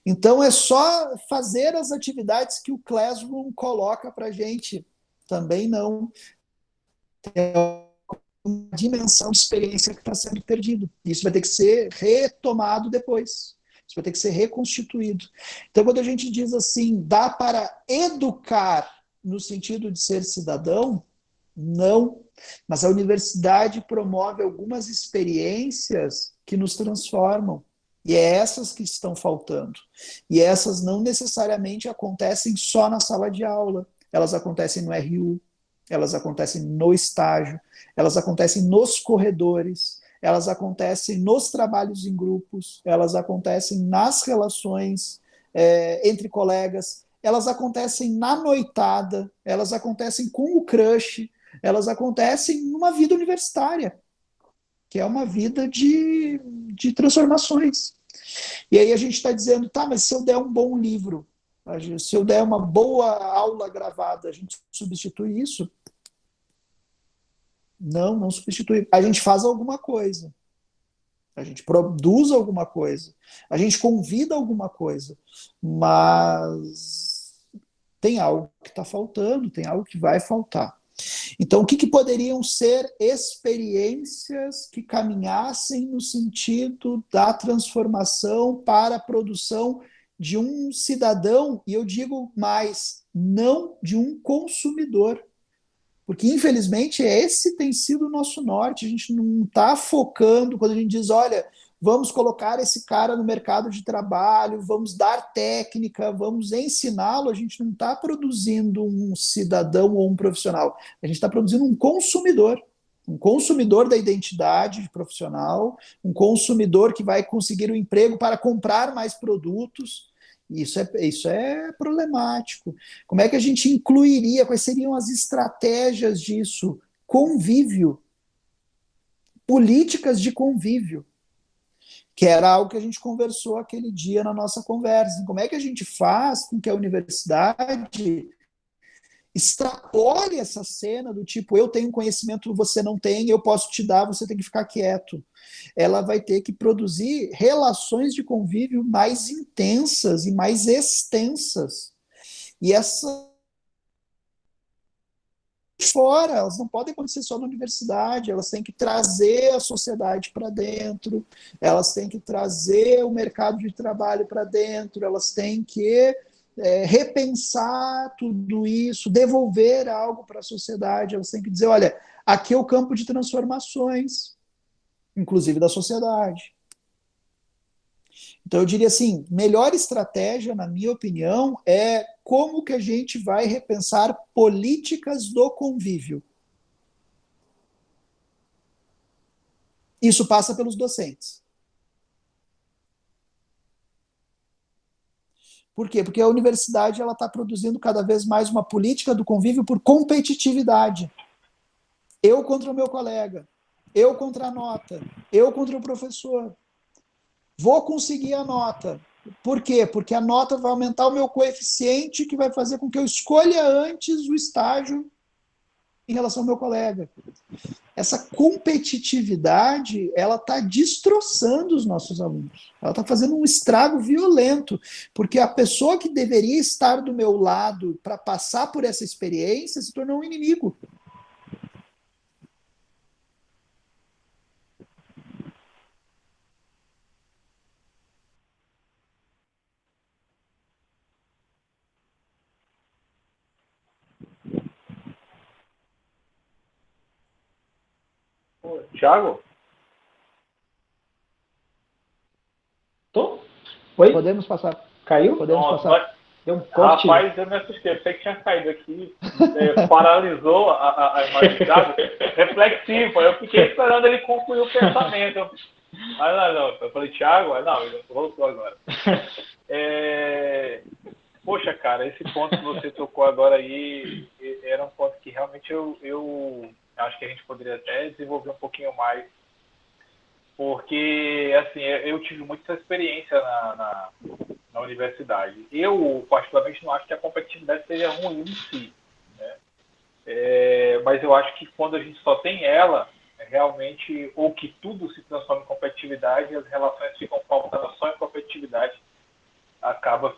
Então é só fazer as atividades que o Classroom coloca para a gente. Também não. É uma dimensão de experiência que está sendo perdido. Isso vai ter que ser retomado depois. Isso vai ter que ser reconstituído. Então, quando a gente diz assim, dá para educar no sentido de ser cidadão, não. Mas a universidade promove algumas experiências que nos transformam. E é essas que estão faltando. E essas não necessariamente acontecem só na sala de aula. Elas acontecem no RU, elas acontecem no estágio, elas acontecem nos corredores, elas acontecem nos trabalhos em grupos, elas acontecem nas relações entre colegas, elas acontecem na noitada, elas acontecem com o crush, elas acontecem numa vida universitária, que é uma vida de transformações. E aí a gente está dizendo, tá, mas se eu der um bom livro, se eu der uma boa aula gravada, a gente substitui isso? Não, não substitui. A gente faz alguma coisa. A gente produz alguma coisa. A gente convida alguma coisa. Mas tem algo que está faltando, tem algo que vai faltar. Então, o que poderiam ser experiências que caminhassem no sentido da transformação para a produção de um cidadão, e eu digo mais, não de um consumidor? Porque, infelizmente, esse tem sido o nosso norte. A gente não está focando, quando a gente diz, olha, vamos colocar esse cara no mercado de trabalho, vamos dar técnica, vamos ensiná-lo, a gente não está produzindo um cidadão ou um profissional, a gente está produzindo um consumidor da identidade profissional, um consumidor que vai conseguir um emprego para comprar mais produtos. Isso é problemático. Como é que a gente incluiria, quais seriam as estratégias disso? Convívio, políticas de convívio, que era algo que a gente conversou aquele dia na nossa conversa. Como é que a gente faz com que a universidade extrapole essa cena do tipo, eu tenho conhecimento, você não tem, eu posso te dar, você tem que ficar quieto. Ela vai ter que produzir relações de convívio mais intensas e mais extensas. E essa fora, elas não podem acontecer só na universidade, elas têm que trazer a sociedade para dentro, elas têm que trazer o mercado de trabalho para dentro, elas têm que repensar tudo isso, devolver algo para a sociedade, elas têm que dizer, olha, aqui é o campo de transformações, inclusive da sociedade. Então eu diria assim, melhor estratégia, na minha opinião, é como que a gente vai repensar políticas do convívio. Isso passa pelos docentes. Por quê? Porque a universidade está produzindo cada vez mais uma política do convívio por competitividade. Eu contra o meu colega, eu contra a nota, eu contra o professor. Vou conseguir a nota. Por quê? Porque a nota vai aumentar o meu coeficiente, que vai fazer com que eu escolha antes o estágio em relação ao meu colega. Essa competitividade, ela está destroçando os nossos alunos. Ela está fazendo um estrago violento, porque a pessoa que deveria estar do meu lado para passar por essa experiência se tornou um inimigo. Thiago? Tô? Oi? Podemos passar. Caiu? Podemos Nossa, passar. Deu um corte. rapaz, eu me assustei. Pensei que tinha caído aqui. Paralisou a imagem do Thiago. Reflexivo. Eu fiquei esperando ele concluir o pensamento. Mas não. Eu falei, Thiago? Não, ele voltou agora. Poxa, cara, esse ponto que você tocou agora aí era um ponto que realmente eu acho que a gente poderia até desenvolver um pouquinho mais. Porque, assim, eu tive muita experiência na universidade. Eu, particularmente, não acho que a competitividade seja ruim em si, né? Mas eu acho que quando a gente só tem ela, realmente, ou que tudo se transforma em competitividade e as relações ficam pautadas só em competitividade, acaba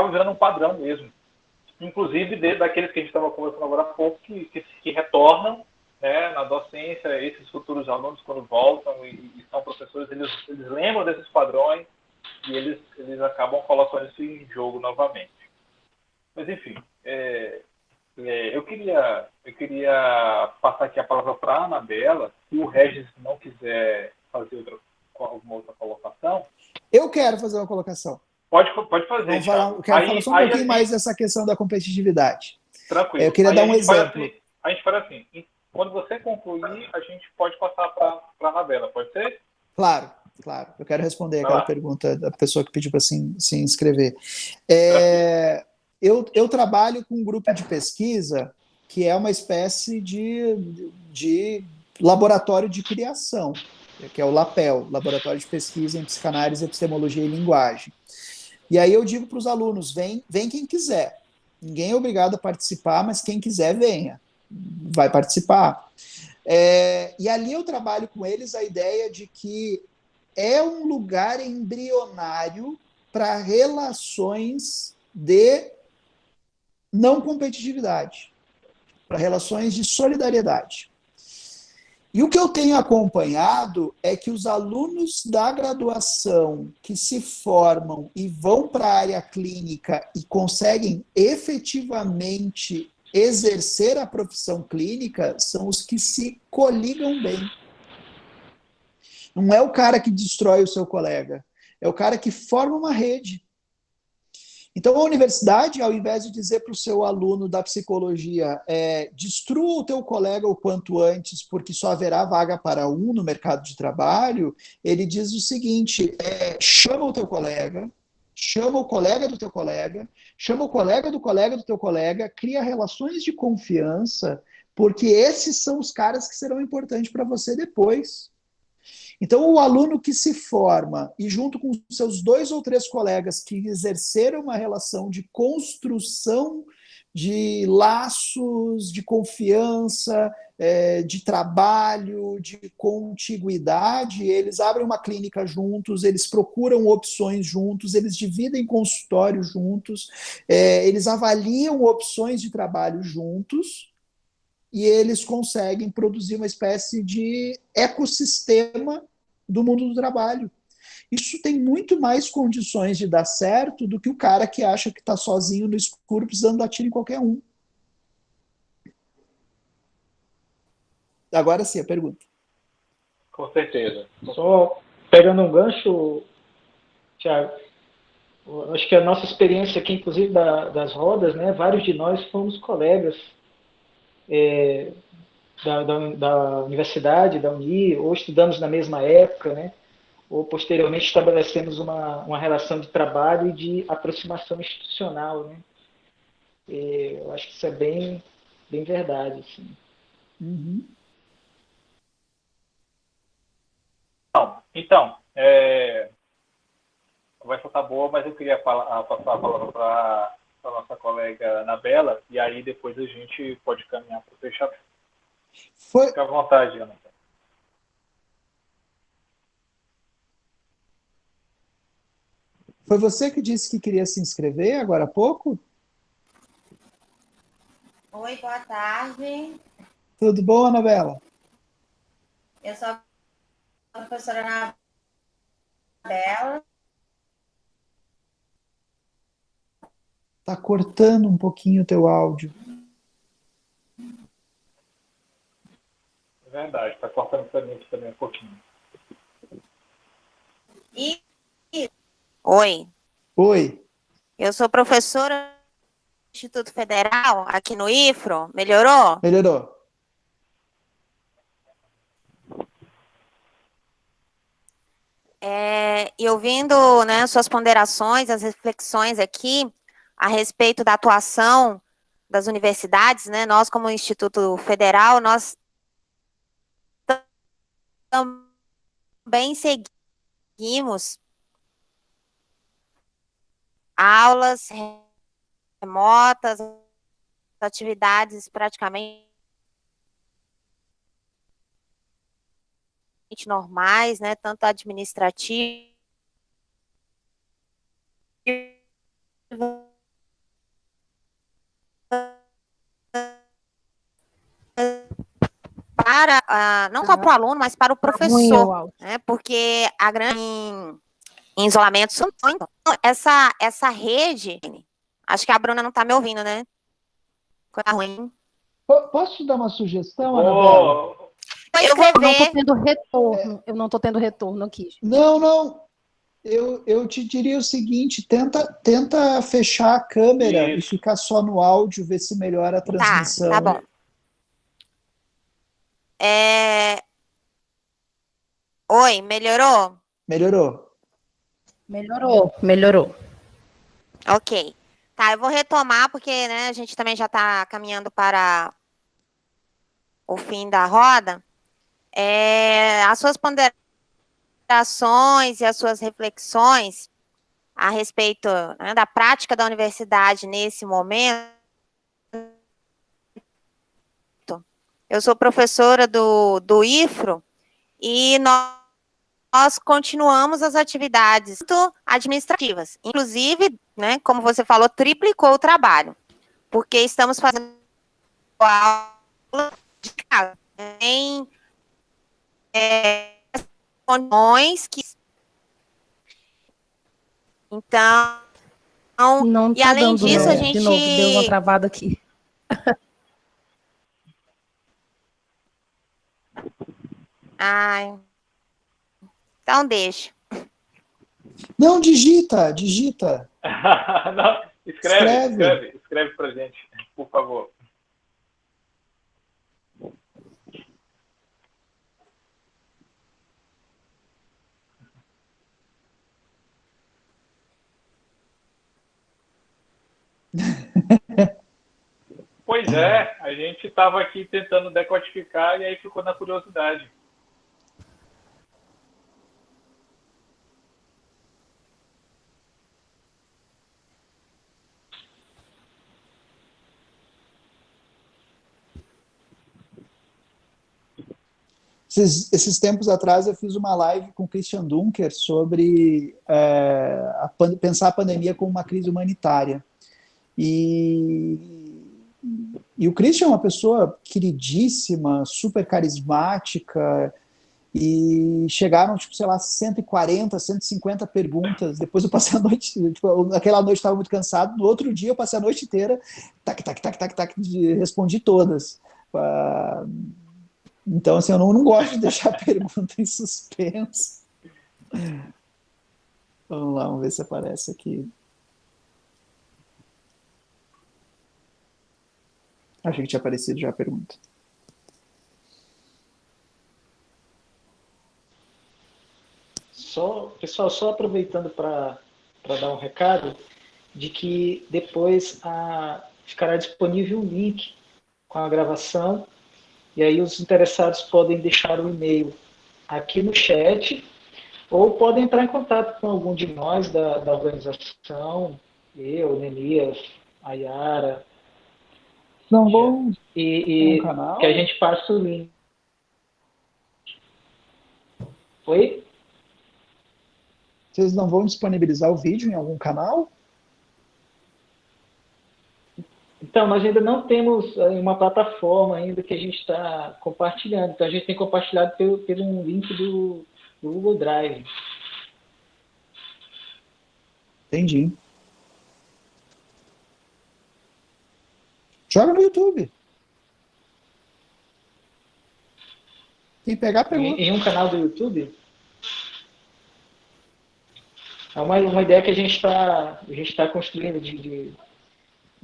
virando um padrão mesmo. Inclusive, daqueles que a gente estava conversando agora há pouco, que retornam, né, na docência, esses futuros alunos, quando voltam e são professores, eles lembram desses padrões e eles acabam colocando isso em jogo novamente. Mas, enfim, eu queria passar aqui a palavra para a Anabela. Se o Regis não quiser fazer alguma outra colocação, Eu quero fazer uma colocação. pode fazer, Eu quero falar só um pouquinho assim, mais dessa questão da competitividade. tranquilo. Eu queria dar um exemplo. A gente faz assim, quando você concluir, a gente pode passar para a Anabela, pode ser? Claro. Eu quero responder aquela pergunta da pessoa que pediu para se inscrever. Eu trabalho com um grupo de pesquisa que é uma espécie de laboratório de criação, que é o LAPEL, Laboratório de Pesquisa em Psicanálise, Epistemologia e Linguagem. E aí eu digo para os alunos, vem quem quiser. Ninguém é obrigado a participar, mas quem quiser, venha. Vai participar. E ali eu trabalho com eles a ideia de que é um lugar embrionário para relações de não competitividade, para relações de solidariedade. E o que eu tenho acompanhado é que os alunos da graduação que se formam e vão para a área clínica e conseguem efetivamente exercer a profissão clínica são os que se coligam bem. Não é o cara que destrói o seu colega, é o cara que forma uma rede. Então, a universidade, ao invés de dizer para o seu aluno da psicologia, destrua o teu colega o quanto antes, porque só haverá vaga para um no mercado de trabalho, ele diz o seguinte, chama o teu colega, chama o colega do teu colega, chama o colega do teu colega, cria relações de confiança, porque esses são os caras que serão importantes para você depois. Então, o aluno que se forma e junto com seus 2 ou 3 colegas que exerceram uma relação de construção de laços de confiança, de trabalho, de contiguidade, eles abrem uma clínica juntos, eles procuram opções juntos, eles dividem consultório juntos, eles avaliam opções de trabalho juntos, e eles conseguem produzir uma espécie de ecossistema do mundo do trabalho. Isso tem muito mais condições de dar certo do que o cara que acha que está sozinho no escuro precisando dar tiro em qualquer um. Agora sim, a pergunta. Com certeza. Só pegando um gancho, Thiago, acho que a nossa experiência aqui, inclusive das rodas, né, vários de nós fomos colegas da universidade, da Uni, ou estudamos na mesma época, né, ou posteriormente estabelecemos uma relação de trabalho e de aproximação institucional. Né. Eu acho que isso é bem verdade. Assim. Uhum. Então, a conversa está boa, mas eu queria passar a palavra para com a nossa colega Anabela, e aí depois a gente pode caminhar para o fechamento. Fica à vontade, Ana. Foi você que disse que queria se inscrever agora há pouco? Oi, boa tarde. Tudo bom, Anabela? Eu sou a professora Anabela. Tá cortando um pouquinho o teu áudio. É verdade, está cortando para mim aqui também um pouquinho. Oi, Oi, eu sou professora do Instituto Federal, aqui no IFRO. Melhorou? melhorou. E ouvindo, né, suas ponderações, as reflexões aqui a respeito da atuação das universidades, né, nós como Instituto Federal, nós também seguimos aulas remotas, atividades praticamente normais, né, tanto administrativas para, não só para o aluno, mas para o professor, né, porque a grande em isolamento, essa rede, acho que a Bruna não está me ouvindo, né? Coisa ruim. Posso te dar uma sugestão, Anabela? Eu vou Eu não estou ver. tendo retorno. Eu não estou tendo retorno aqui. Não. Eu te diria o seguinte, tenta fechar a câmera e ficar só no áudio, ver se melhora a transmissão. Tá bom. Oi, melhorou? Melhorou. Ok. Tá, eu vou retomar, porque, né, a gente também já está caminhando para o fim da roda. As suas ponderações e as suas reflexões a respeito, né, da prática da universidade nesse momento. Eu sou professora do IFRO e nós continuamos as atividades administrativas. Inclusive, né, como você falou, triplicou o trabalho, porque estamos fazendo aula de casa em condições que... Então, Não e tá além dando, disso, não. a gente... De novo, deu uma travada aqui. Ai, então deixa. Não, digita. Não, escreve pra gente, por favor. Pois é, a gente estava aqui tentando decodificar e aí ficou na curiosidade. Esses tempos atrás eu fiz uma live com o Christian Dunker sobre pensar a pandemia como uma crise humanitária. E o Christian é uma pessoa queridíssima, super carismática, e chegaram, tipo, sei lá, 140, 150 perguntas. Depois eu passei a noite, tipo, aquela noite estava muito cansado, no outro dia eu passei a noite inteira, tac, respondi todas. Então, assim, eu não gosto de deixar a pergunta em suspenso. Vamos lá, vamos ver se aparece aqui. Achei que tinha aparecido já a pergunta. Pessoal, só aproveitando para dar um recado, de que depois ficará disponível um link com a gravação, e aí os interessados podem deixar o e-mail aqui no chat, ou podem entrar em contato com algum de nós da organização, eu, Nemias, a Yara. Não vão E no canal? que a gente passa o link. Oi? Vocês não vão disponibilizar o vídeo em algum canal? Então, nós ainda não temos uma plataforma ainda que a gente está compartilhando. Então, a gente tem compartilhado pelo link do Google Drive. Entendi. Joga no YouTube. Quem pegar, pegou. Em um canal do YouTube? É uma ideia que a gente está construindo de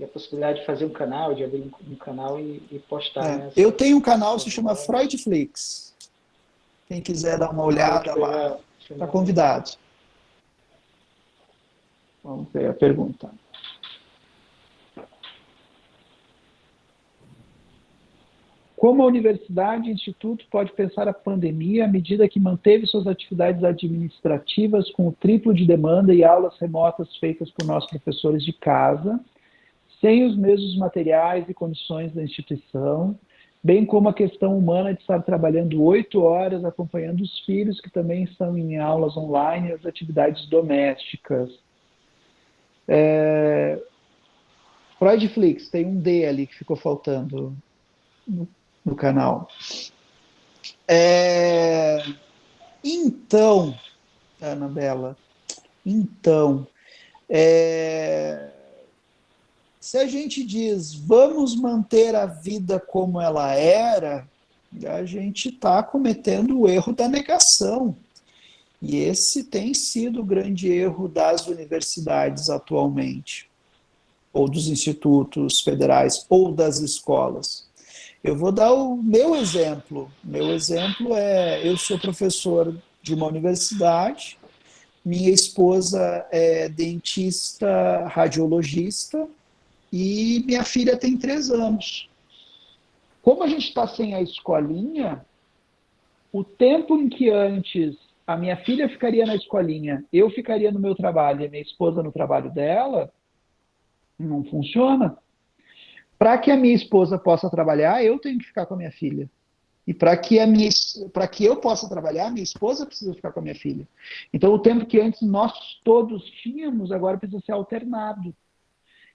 a possibilidade de fazer um canal, de abrir um canal e postar. Né, eu tenho um canal, se chama Freudflix. Quem quiser dar uma olhada lá, está convidado. Vamos ver a pergunta. Como a universidade e instituto pode pensar a pandemia à medida que manteve suas atividades administrativas com o triplo de demanda e aulas remotas feitas por nossos professores de casa, sem os mesmos materiais e condições da instituição, bem como a questão humana de estar trabalhando 8 horas acompanhando os filhos que também estão em aulas online e as atividades domésticas. Freudflix, tem um D ali que ficou faltando no canal. Então, Anabela, se a gente diz vamos manter a vida como ela era, a gente está cometendo o erro da negação. E esse tem sido o grande erro das universidades atualmente, ou dos institutos federais, ou das escolas. Eu vou dar o meu exemplo. Meu exemplo eu sou professor de uma universidade, minha esposa é dentista radiologista e minha filha tem 3 anos. Como a gente está sem a escolinha, o tempo em que antes a minha filha ficaria na escolinha, eu ficaria no meu trabalho e a minha esposa no trabalho dela, não funciona. Para que a minha esposa possa trabalhar, eu tenho que ficar com a minha filha. E para que eu possa trabalhar, minha esposa precisa ficar com a minha filha. Então, o tempo que antes nós todos tínhamos, agora precisa ser alternado.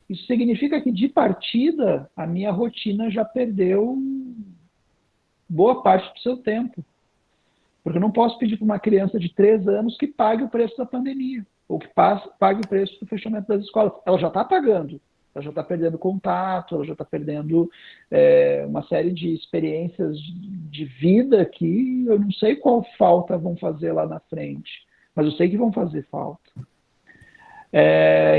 Isso significa que, de partida, a minha rotina já perdeu boa parte do seu tempo. Porque eu não posso pedir para uma criança de 3 anos que pague o preço da pandemia, ou que pague o preço do fechamento das escolas. Ela já está pagando. Ela já está perdendo contato, ela já está perdendo uma série de experiências de vida que eu não sei qual falta vão fazer lá na frente, mas eu sei que vão fazer falta.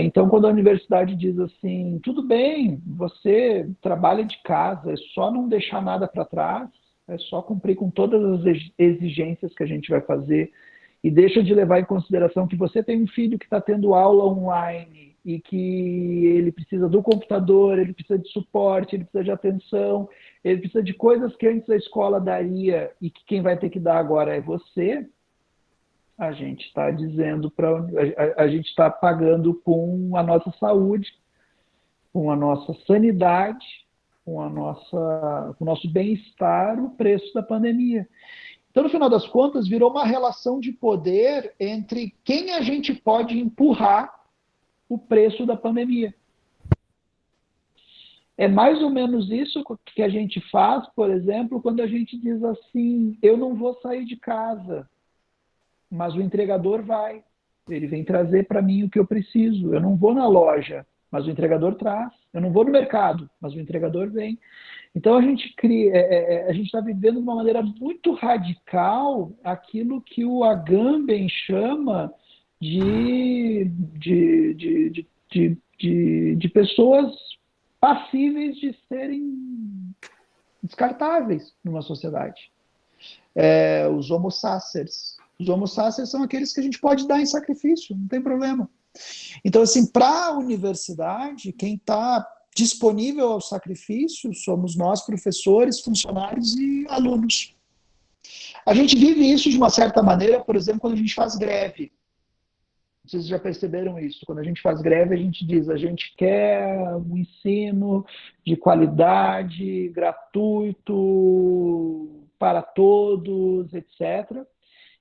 Então, quando a universidade diz assim, tudo bem, você trabalha de casa, é só não deixar nada para trás, é só cumprir com todas as exigências que a gente vai fazer e deixa de levar em consideração que você tem um filho que está tendo aula online e que ele precisa do computador, ele precisa de suporte, ele precisa de atenção, ele precisa de coisas que antes a escola daria e que quem vai ter que dar agora é você, a gente está dizendo a gente está pagando com a nossa saúde, com a nossa sanidade, com o nosso bem-estar, o preço da pandemia. Então, no final das contas, virou uma relação de poder entre quem a gente pode empurrar o preço da pandemia. É mais ou menos isso que a gente faz, por exemplo, quando a gente diz assim, eu não vou sair de casa, mas o entregador vai. Ele vem trazer para mim o que eu preciso. Eu não vou na loja, mas o entregador traz. Eu não vou no mercado, mas o entregador vem. Então, a gente está vivendo de uma maneira muito radical aquilo que o Agamben chama de pessoas passíveis de serem descartáveis numa sociedade. Os homo sapiens. Os homo sapiens são aqueles que a gente pode dar em sacrifício, não tem problema. Então, assim, para a universidade, quem está disponível ao sacrifício somos nós, professores, funcionários e alunos. A gente vive isso de uma certa maneira, por exemplo, quando a gente faz greve. Vocês já perceberam isso? Quando a gente faz greve, a gente diz, a gente quer um ensino de qualidade, gratuito, para todos, etc.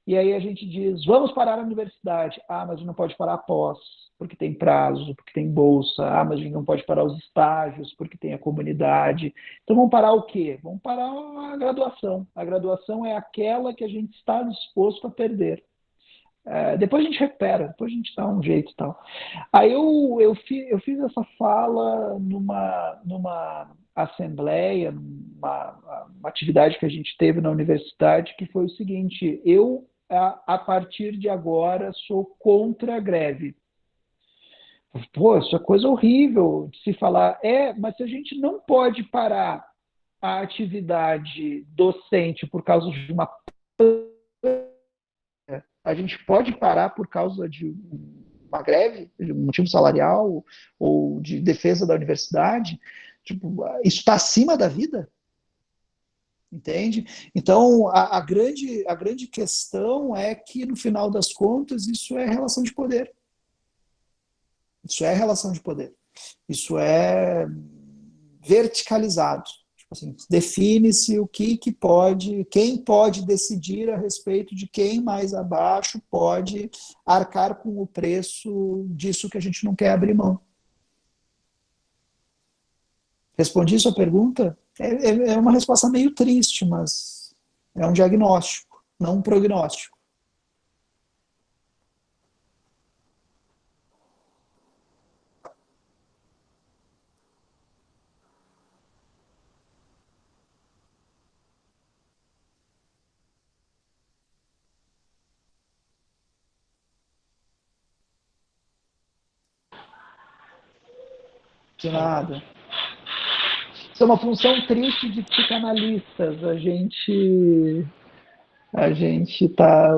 E aí a gente diz, vamos parar a universidade. Ah, mas a gente não pode parar após, porque tem prazo, porque tem bolsa. Ah, mas a gente não pode parar os estágios, porque tem a comunidade. Então vamos parar o quê? Vamos parar a graduação. A graduação é aquela que a gente está disposto a perder. Depois a gente recupera, depois a gente dá um jeito e tal. Aí eu fiz essa fala numa assembleia, uma atividade que a gente teve na universidade, que foi o seguinte: eu, a partir de agora, sou contra a greve. Pô, isso é coisa horrível de se falar. Mas se a gente não pode parar a atividade docente por causa de uma... A gente pode parar por causa de uma greve, de um motivo salarial ou de defesa da universidade. Tipo, isso está acima da vida? Entende? Então, a grande questão é que, no final das contas, isso é relação de poder. Isso é relação de poder. Isso é verticalizado. Assim, define-se o que pode, quem pode decidir a respeito de quem mais abaixo pode arcar com o preço disso que a gente não quer abrir mão. Respondi sua pergunta? É uma resposta meio triste, mas é um diagnóstico, não um prognóstico. De nada. Isso é uma função triste de psicanalistas. A gente está,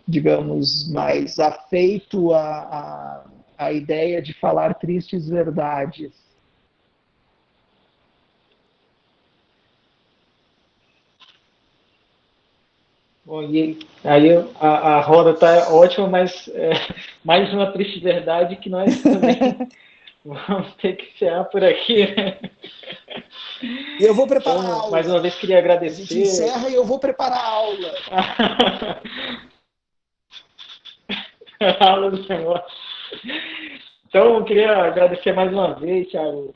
digamos, mais afeito à ideia de falar tristes verdades. Bom, e aí a roda está ótima, mas mais uma triste verdade que nós também vamos ter que encerrar por aqui, né? E eu vou preparar a aula. Mais uma vez queria agradecer. A gente encerra e eu vou preparar a aula. A aula do negócio. Então, eu queria agradecer mais uma vez, Thiago,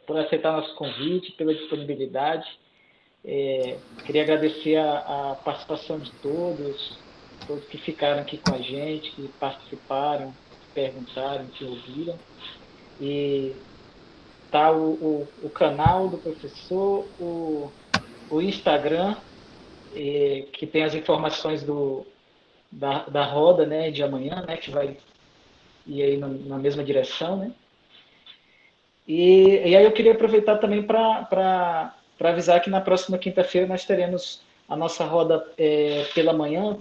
por aceitar nosso convite, pela disponibilidade. Queria agradecer a participação de todos que ficaram aqui com a gente, que participaram, que perguntaram, que ouviram. E tá o canal do professor, o Instagram, que tem as informações da roda, né, de amanhã, né, que vai ir aí na mesma direção, né? E aí eu queria aproveitar também para avisar que na próxima quinta-feira nós teremos a nossa roda pela manhã,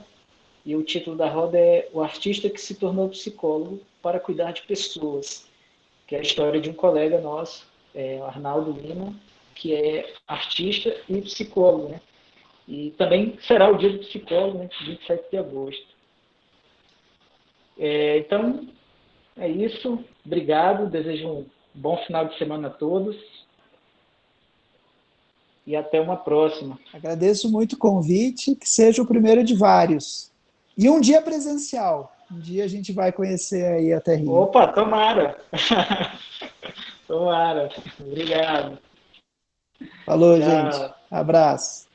e o título da roda é O Artista que se Tornou Psicólogo para Cuidar de Pessoas, que é a história de um colega nosso, Arnaldo Lima, que é artista e psicólogo, né? E também será o dia do psicólogo, né, 27 de agosto. Então, é isso. Obrigado. Desejo um bom final de semana a todos. E até uma próxima. Agradeço muito o convite, que seja o primeiro de vários. E um dia presencial. Um dia a gente vai conhecer aí a terrinha. Opa, tomara. Tomara. Obrigado. Falou, Tchau. gente. Abraço.